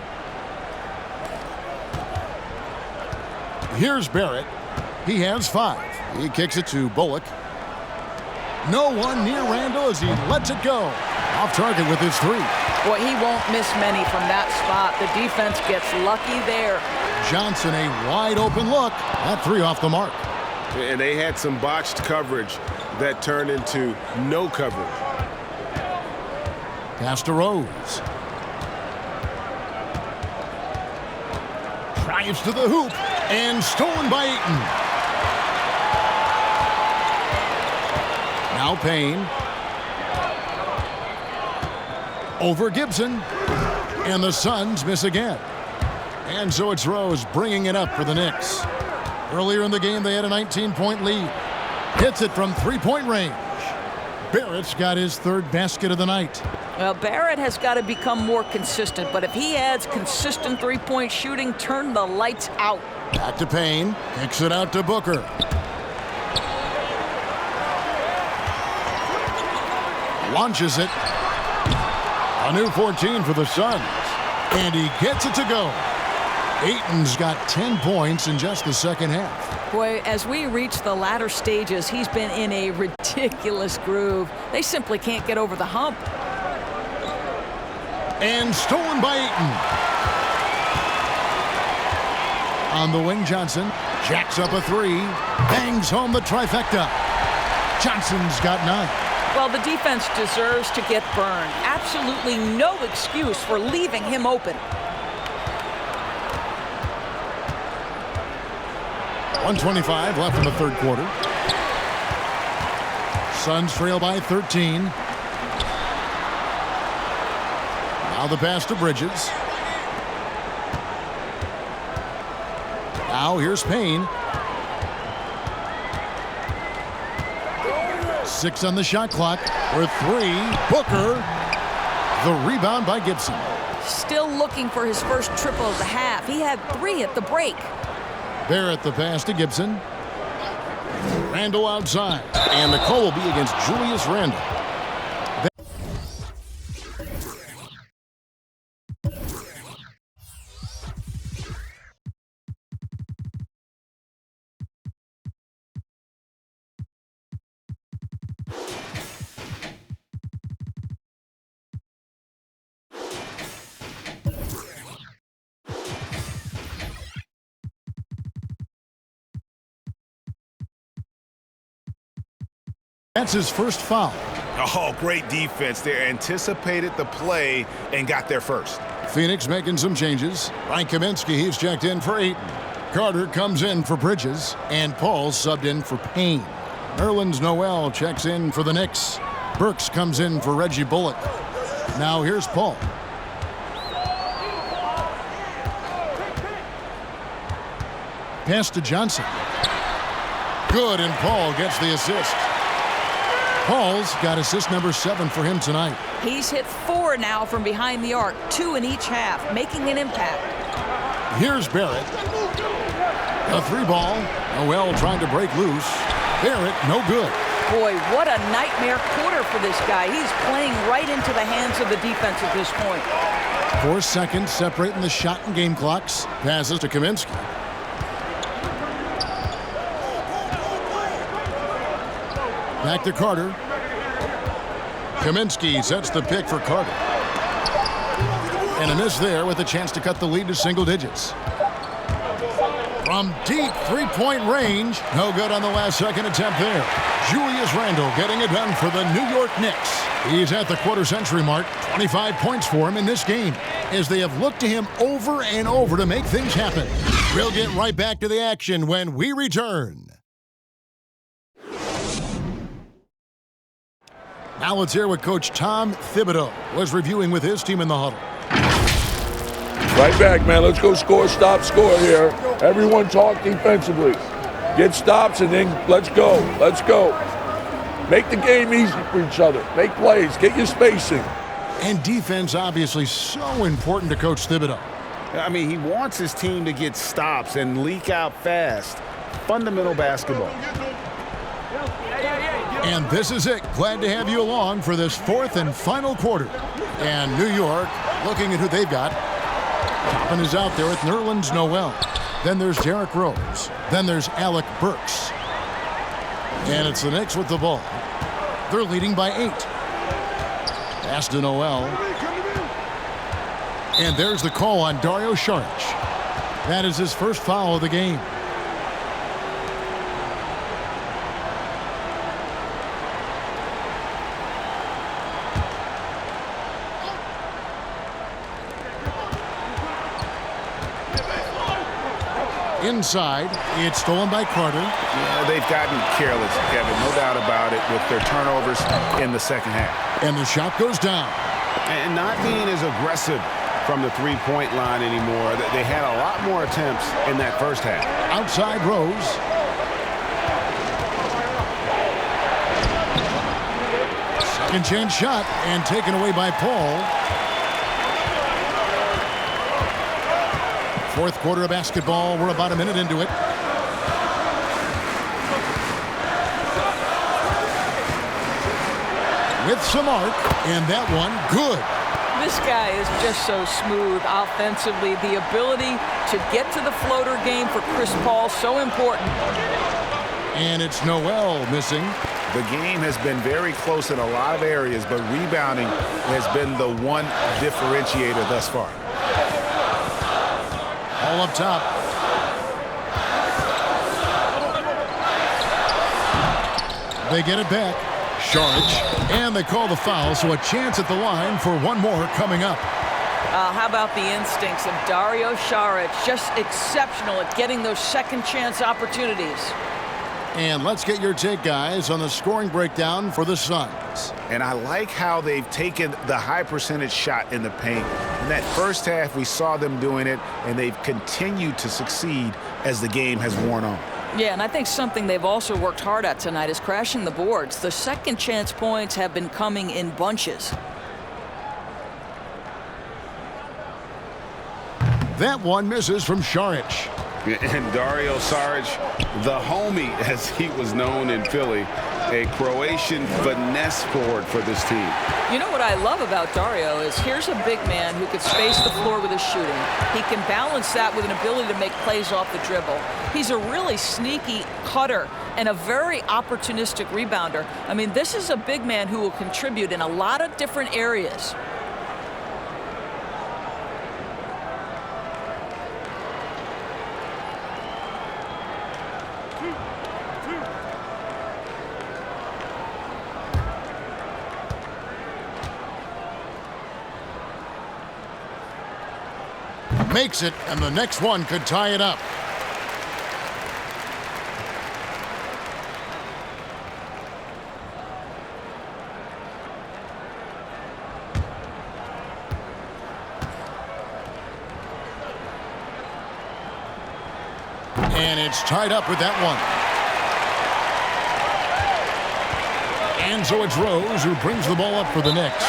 Here's Barrett. He has 5. He kicks it to Bullock. No one near Randall as he lets it go. Off target with his 3. Boy, he won't miss many from that spot. The defense gets lucky there. Johnson, a wide open look. That 3 off the mark. And they had some botched coverage that turned into no coverage. Pass to Rose. Drives to the hoop. And stolen by Ayton. Now Payne. Over Gibson. And the Suns miss again. And so it's Rose bringing it up for the Knicks. Earlier in the game, they had a 19-point lead. Hits it from 3-point range. Barrett's got his 3rd basket of the night. Well, Barrett has got to become more consistent, but if he adds consistent 3-point shooting, turn the lights out. Back to Payne. Kicks it out to Booker. Launches it. A new 14 for the Suns. And he gets it to go. Ayton's got 10 points in just the second half. Boy, as we reach the latter stages, he's been in a ridiculous groove. They simply can't get over the hump. And stolen by Ayton. On the wing, Johnson jacks up a 3. Bangs home the trifecta. Johnson's got 9. Well, the defense deserves to get burned. Absolutely no excuse for leaving him open. 1:25 left in the third quarter. Suns trail by 13. Now the pass to Bridges. Now here's Payne. 6 on the shot clock. For 3, Booker. The rebound by Gibson. Still looking for his first triple of the half. He had 3 at the break. Barrett the pass to Gibson. Randle outside. And the call will be against Julius Randle. That's his first foul. Oh, great defense. They anticipated the play and got there first. Phoenix making some changes. Ryan Kaminsky, he's checked in for Ayton. Carter comes in for Bridges. And Paul subbed in for Payne. Nerlens Noel checks in for the Knicks. Burks comes in for Reggie Bullock. Now here's Paul. Pass to Johnson. Good, and Paul gets the assist. Paul's got assist number 7 for him tonight. He's hit 4 now from behind the arc, 2 in each half, making an impact. Here's Barrett. A 3-ball. Noel trying to break loose. Barrett, no good. Boy, what a nightmare quarter for this guy. He's playing right into the hands of the defense at this point. 4 seconds separating the shot and game clocks. Passes to Kaminsky. Back to Carter. Kaminsky sets the pick for Carter. And a miss there with a chance to cut the lead to single digits. From deep three-point range. No good on the last second attempt there. Julius Randle getting it done for the New York Knicks. He's at the quarter-century mark. 25 points for him in this game as they have looked to him over and over to make things happen. We'll get right back to the action when we return. Now let's hear what Coach Tom Thibodeau was reviewing with his team in the huddle. Right back, man. Let's go score, stop, score here. Everyone talk defensively. Get stops and then let's go. Let's go. Make the game easy for each other. Make plays. Get your spacing. And defense obviously so important to Coach Thibodeau. I mean, he wants his team to get stops and leak out fast. Fundamental basketball. And this is it. Glad to have you along for this 4th and final quarter. And New York looking at who they've got. Toppin is out there with Nerlens Noel. Then there's Derrick Rose. Then there's Alec Burks. And it's the Knicks with the ball. They're leading by 8. Pass to Noel. And there's the call on Dario Saric. That is his first foul of the game. Inside, it's stolen by Carter. Yeah, they've gotten careless, Kevin, no doubt about it, with their turnovers in the second half. And the shot goes down. And not being as aggressive from the three-point line anymore. They had a lot more attempts in that first half. Outside Rose. Second chance shot and taken away by Paul. Fourth quarter of basketball. We're about a minute into it. With some arc, and that one good. This guy is just so smooth offensively. The ability to get to the floater game for Chris Paul, so important. And it's Noel missing. The game has been very close in a lot of areas, but rebounding has been the one differentiator thus far. All up top. They get it back. Saric, and they call the foul, so a chance at the line for one more coming up. How about the instincts of Dario Saric? Just exceptional at getting those second chance opportunities. And let's get your take, guys, on the scoring breakdown for the Suns. And I like how they've taken the high percentage shot in the paint. In that first half, we saw them doing it, and they've continued to succeed as the game has worn on. Yeah, and I think something they've also worked hard at tonight is crashing the boards. The second chance points have been coming in bunches. That one misses from Saric. And Dario Saric, the homie, as he was known in Philly, a Croatian finesse forward for this team. You know what I love about Dario is here's a big man who can space the floor with his shooting. He can balance that with an ability to make plays off the dribble. He's a really sneaky cutter and a very opportunistic rebounder. I mean, this is a big man who will contribute in a lot of different areas. Makes it, and the next one could tie it up. And it's tied up with that one. And so it's Rose who brings the ball up for the Knicks.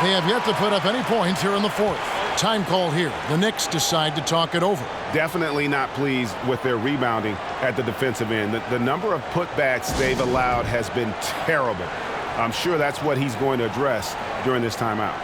They have yet to put up any points here in the fourth. Time call here. The Knicks decide to talk it over. Definitely not pleased with their rebounding at the defensive end. The number of putbacks they've allowed has been terrible. I'm sure that's what he's going to address during this timeout.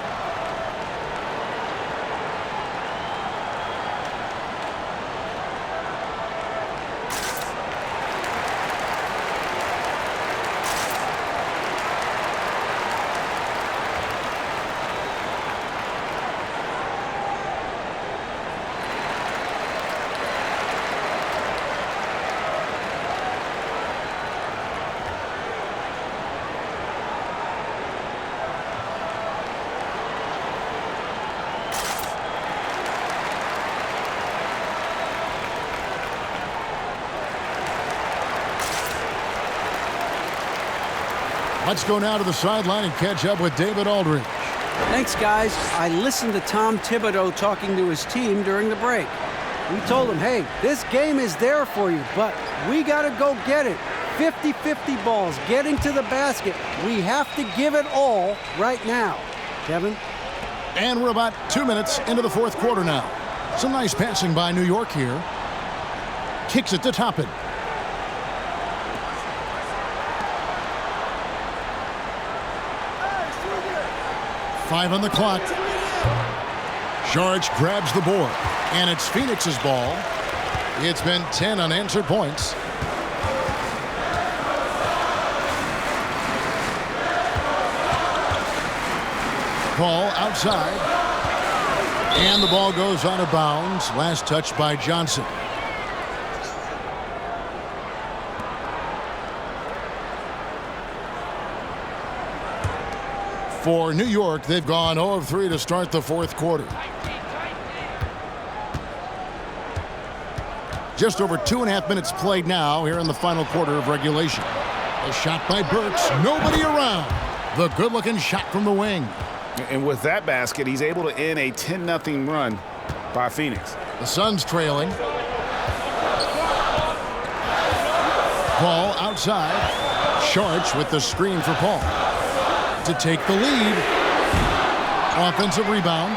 Let's go now to the sideline and catch up with David Aldridge. Thanks, guys. I listened to Tom Thibodeau talking to his team during the break. We told him, hey, this game is there for you, but we got to go get it. 50-50 balls, getting to the basket. We have to give it all right now. Kevin? And we're about 2 minutes into the fourth quarter now. Some nice passing by New York here. Kicks it to Toppin. Five on the clock. Saric grabs the board, and it's Phoenix's ball. It's been 10 unanswered points. Ball outside, and the ball goes out of bounds. Last touch by Johnson. For New York, they've gone 0 of 3 to start the fourth quarter. Just over 2.5 minutes played now here in the final quarter of regulation. A shot by Burks, nobody around. The good-looking shot from the wing. And with that basket, he's able to end a 10-0 run by Phoenix. The Suns trailing. Ball outside. Saric with the screen for Paul to take the lead. Offensive rebound.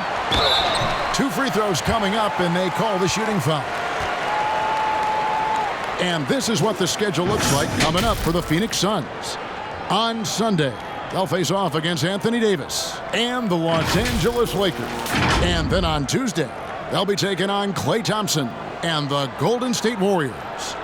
2 free throws coming up, and they call the shooting foul. And this is what the schedule looks like coming up for the Phoenix Suns. On Sunday, they'll face off against Anthony Davis and the Los Angeles Lakers. And then on Tuesday, they'll be taking on Klay Thompson and the Golden State Warriors.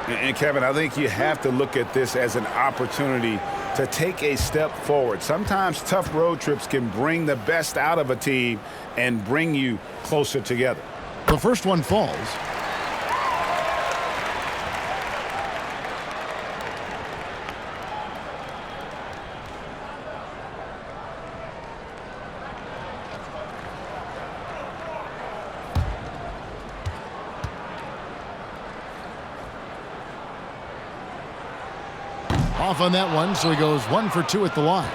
And Kevin, I think you have to look at this as an opportunity to take a step forward. Sometimes tough road trips can bring the best out of a team and bring you closer together. The first one falls. Off on that one, so he goes 1 for 2 at the line.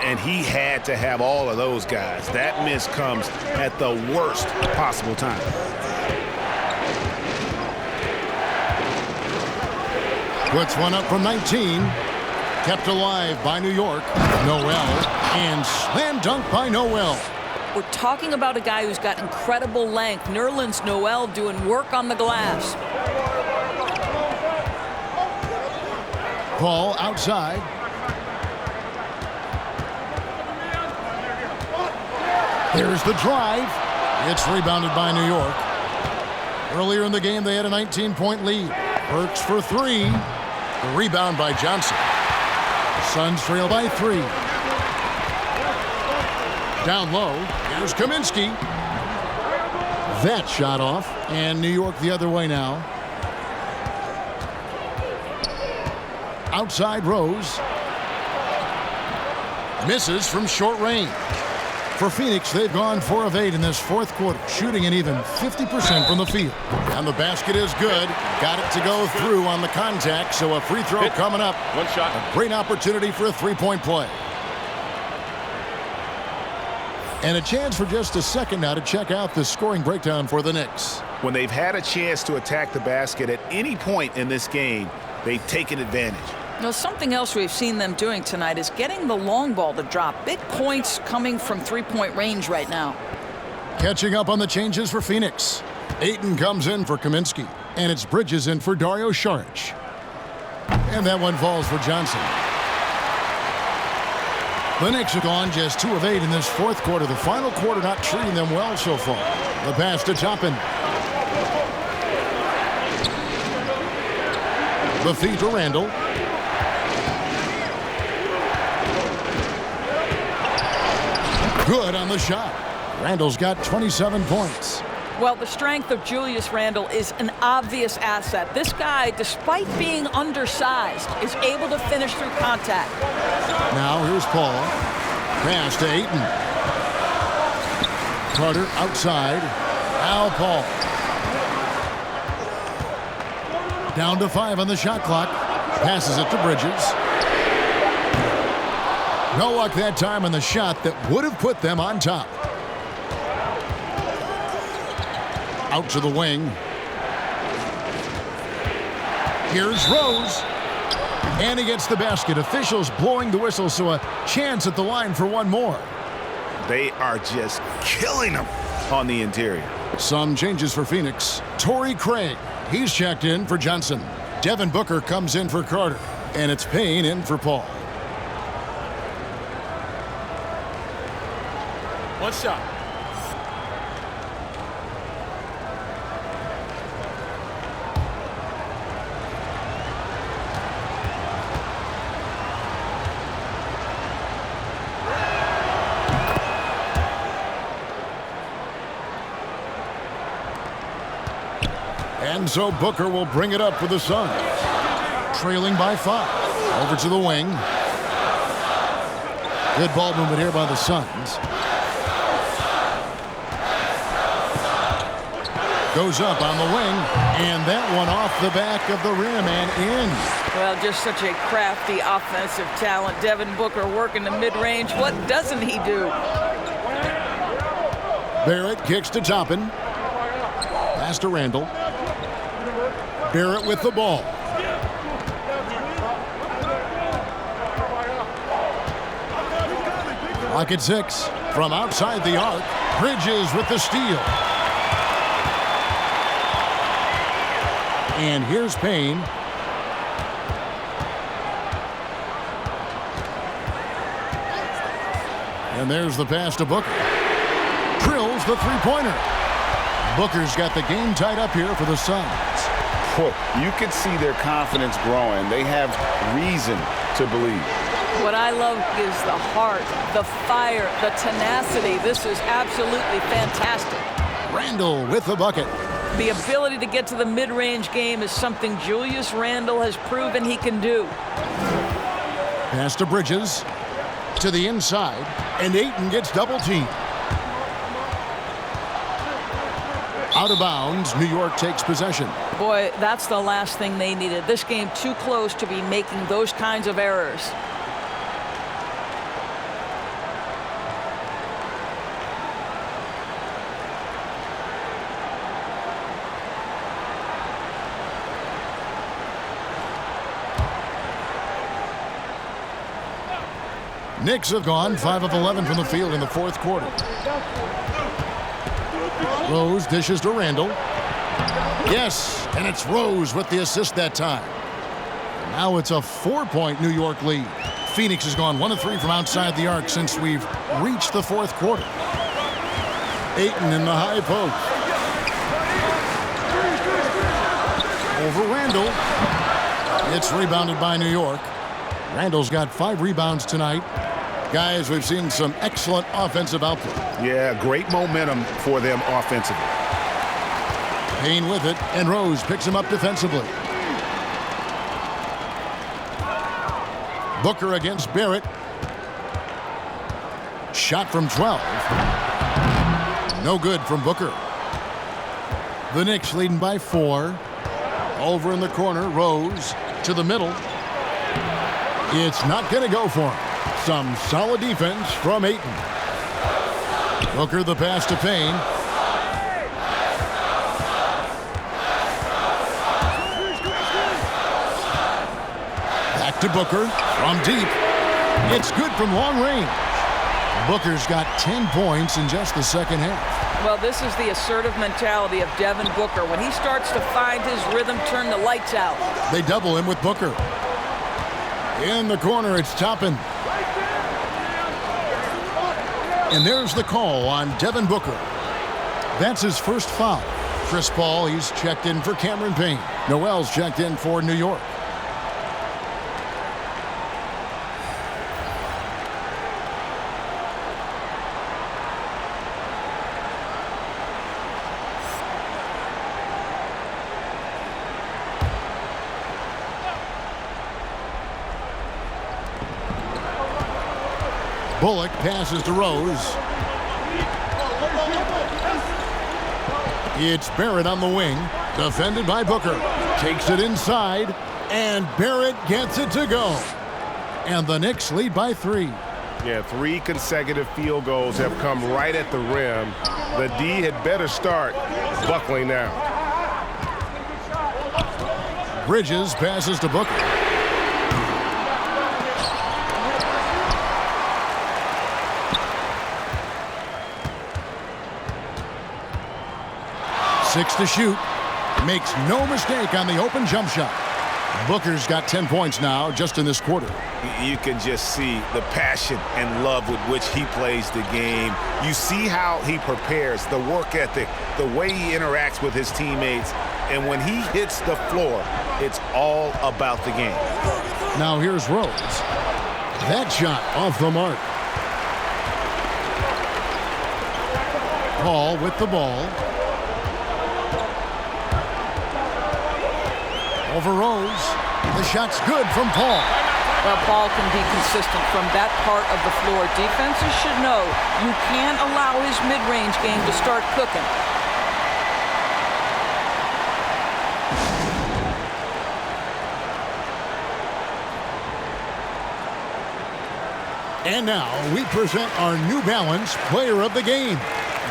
And he had to have all of those guys. That miss comes at the worst possible time. Puts one up from 19. Kept alive by New York. Noel. And slam dunk by Noel. We're talking about a guy who's got incredible length. Nerlens Noel doing work on the glass. Paul outside. There's the drive. It's rebounded by New York. Earlier in the game, they had a 19-point lead. Burks for 3. The rebound by Johnson. Suns trail by 3. Down low. Here's Kaminsky. That shot off. And New York the other way now. Outside Rose. Misses from short range. For Phoenix, they've gone 4 of 8 in this fourth quarter, shooting an even 50% from the field. And the basket is good. Got it to go through on the contact, so a free throw coming up. One shot. A great opportunity for a three-point play. And a chance for just a second now to check out the scoring breakdown for the Knicks. When they've had a chance to attack the basket at any point in this game, they've taken advantage. Now, something else we've seen them doing tonight is getting the long ball to drop. Big points coming from three-point range right now. Catching up on the changes for Phoenix. Ayton comes in for Kaminsky, and it's Bridges in for Dario Saric. And that one falls for Johnson. The Knicks have gone just 2 of 8 in this fourth quarter. The final quarter not treating them well so far. The pass to Toppin. The feed to Randall. Good on the shot. Randall's got 27 points. Well, the strength of Julius Randle is an obvious asset. This guy, despite being undersized, is able to finish through contact. Now here's Paul. Pass to Ayton. Carter outside. Al Paul. Down to 5 on the shot clock. Passes it to Bridges. No luck that time on the shot that would have put them on top. Out to the wing. Here's Rose. And he gets the basket. Officials blowing the whistle, so a chance at the line for one more. They are just killing them on the interior. Some changes for Phoenix. Torrey Craig. He's checked in for Johnson. Devin Booker comes in for Carter. And it's Payne in for Paul. One shot. And so Booker will bring it up for the Suns. Trailing by 5. Over to the wing. Good ball movement here by the Suns. Goes up on the wing, and that one off the back of the rim and in. Well, just such a crafty offensive talent. Devin Booker working the mid-range. What doesn't he do? Barrett kicks to Toppin. Pass to Randall. Barrett with the ball. Clock at 6. From outside the arc, Bridges with the steal. And here's Payne. And there's the pass to Booker. Drills the three-pointer. Booker's got the game tied up here for the Suns. You could see their confidence growing. They have reason to believe. What I love is the heart, the fire, the tenacity. This is absolutely fantastic. Randall with the bucket. The ability to get to the mid-range game is something Julius Randle has proven he can do. Pass to Bridges. To the inside. And Ayton gets double-teamed. Out of bounds. New York takes possession. Boy, that's the last thing they needed. This game too close to be making those kinds of errors. Knicks have gone 5 of 11 from the field in the fourth quarter. Rose dishes to Randall. Yes, and it's Rose with the assist that time. Now it's a 4-point New York lead. Phoenix has gone 1 of 3 from outside the arc since we've reached the fourth quarter. Ayton in the high post. Over Randall. It's rebounded by New York. Randall's got 5 rebounds tonight. Guys, we've seen some excellent offensive output. Yeah, great momentum for them offensively. Payne with it, and Rose picks him up defensively. Booker against Barrett. Shot from 12. No good from Booker. The Knicks leading by 4. Over in the corner, Rose to the middle. It's not going to go for him. Some solid defense from Ayton. Booker the pass to Payne. Back to Booker from deep. It's good from long range. Booker's got 10 points in just the second half. Well, this is the assertive mentality of Devin Booker. When he starts to find his rhythm, turn the lights out. They double him with Booker. In the corner, it's Toppin. And there's the call on Devin Booker. That's his first foul. Chris Paul, he's checked in for Cameron Payne. Noel's checked in for New York. Bullock passes to Rose. It's Barrett on the wing, defended by Booker. Takes it inside, and Barrett gets it to go. And the Knicks lead by 3. Yeah, 3 consecutive field goals have come right at the rim. The D had better start buckling now. Bridges passes to Booker. Six to shoot. Makes no mistake on the open jump shot. Booker's got 10 points now just in this quarter. You can just see the passion and love with which he plays the game. You see how he prepares, the work ethic, the way he interacts with his teammates. And when he hits the floor, it's all about the game. Now here's Rose. That shot off the mark. Paul with the ball. Over Rose. The shot's good from Paul. Well, Paul can be consistent from that part of the floor. Defenses should know you can't allow his mid-range game to start cooking. And now we present our New Balance player of the game,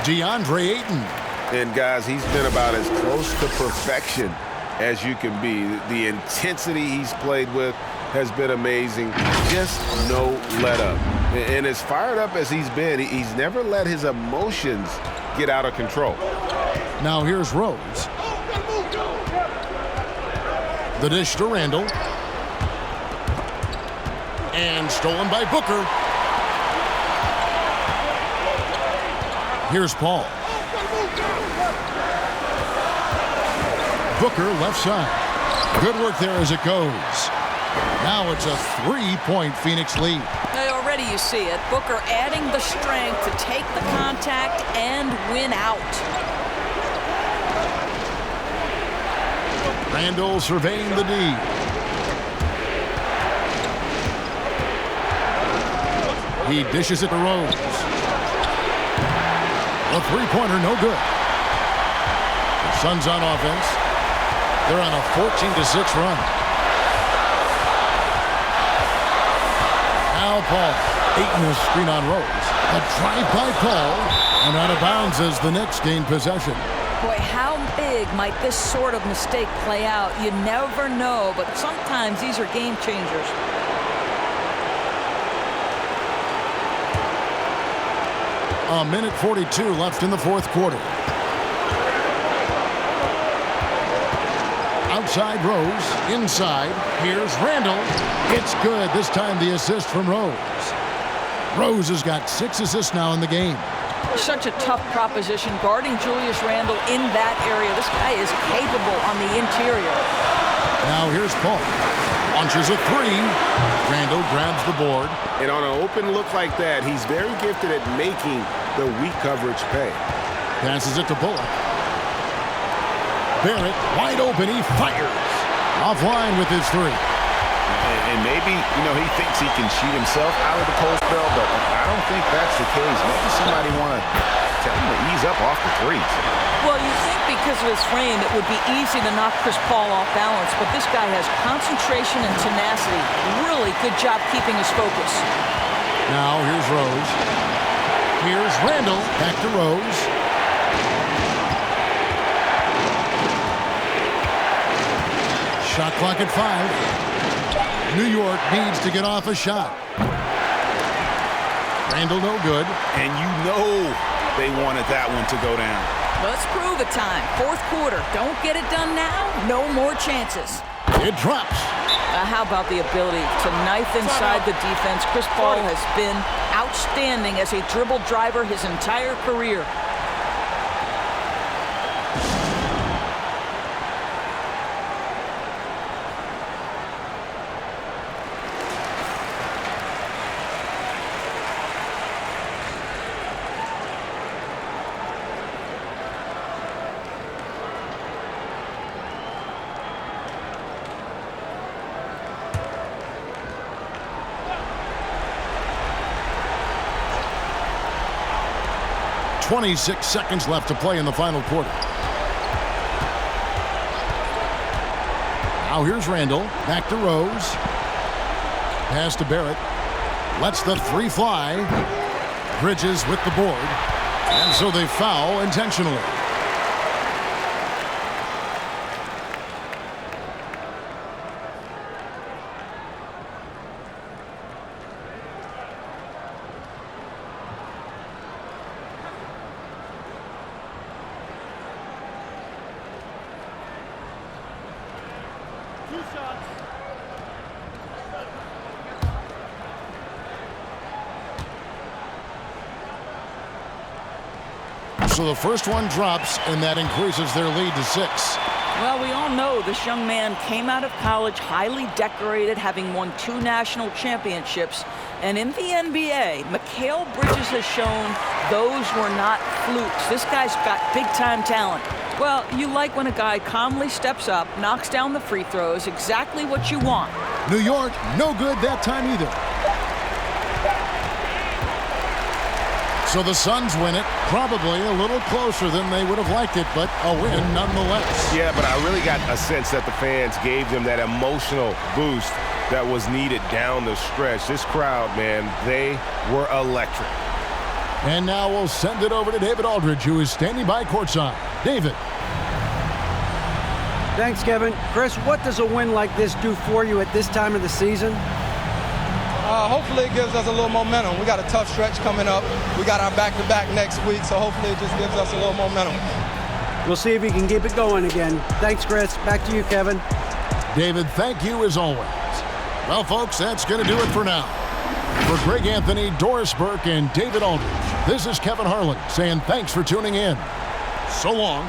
DeAndre Ayton. And guys, he's been about as close to perfection as you can be. The intensity he's played with has been amazing. Just no let up. And as fired up as he's been, he's never let his emotions get out of control. Now here's Rose. The dish to Randall. And stolen by Booker. Here's Paul. Booker left side. Good work there as it goes. Now it's a 3-point Phoenix lead. Already you see it. Booker adding the strength to take the contact and win out. Randall surveying the D. He dishes it to Rose. A three-pointer, no good. The Suns on offense. They're on a 14-6 run. Now Paul. Ayton is screen on Rose. A drive by Paul. And out of bounds as the Knicks gain possession. Boy, how big might this sort of mistake play out? You never know, but sometimes these are game changers. A minute 42 left in the fourth quarter. Outside Rose, inside, here's Randall. It's good, this time the assist from Rose. Rose has got 6 assists now in the game. Such a tough proposition guarding Julius Randle in that area. This guy is capable on the interior. Now here's Paul. Launches a 3. Randle grabs the board. And on an open look like that, he's very gifted at making the weak coverage pay. Passes it to Bullock. Barrett, wide open, he fires. Offline with his 3. And maybe, he thinks he can shoot himself out of the post bell, but I don't think that's the case. Maybe somebody want to tell him to ease up off the threes. Well, you think because of his frame, it would be easy to knock Chris Paul off balance, but this guy has concentration and tenacity. Really good job keeping his focus. Now here's Rose. Here's Randall. Back to Rose. Shot clock at 5. New York needs to get off a shot. Randall no good. And they wanted that one to go down. Let's prove it time. Fourth quarter. Don't get it done now. No more chances. It drops. How about the ability to knife inside the defense? Chris Paul has been outstanding as a dribble driver his entire career. .26 seconds left to play in the final quarter. Now here's Randall. Back to Rose. Pass to Barrett. Lets the 3 fly. Bridges with the board. And so they foul intentionally. So the first one drops, and that increases their lead to 6. Well, we all know this young man came out of college highly decorated, having won 2 national championships. And in the NBA, Mikal Bridges has shown those were not flukes. This guy's got big-time talent. Well, you like when a guy calmly steps up, knocks down the free throws, exactly what you want. New York, no good that time either. So the Suns win it, probably a little closer than they would have liked it, but a win nonetheless. Yeah, but I really got a sense that the fans gave them that emotional boost that was needed down the stretch. This crowd, man, they were electric. And now we'll send it over to David Aldridge, who is standing by courtside. David. Thanks, Kevin. Chris, what does a win like this do for you at this time of the season? Hopefully it gives us a little momentum. We got a tough stretch coming up. We got our back-to-back next week, so hopefully it just gives us a little momentum. We'll see if he can keep it going again. Thanks, Chris. Back to you, Kevin. David, thank you as always. Well, folks, that's going to do it for now. For Greg Anthony, Doris Burke, and David Aldridge, this is Kevin Harlan saying thanks for tuning in. So long.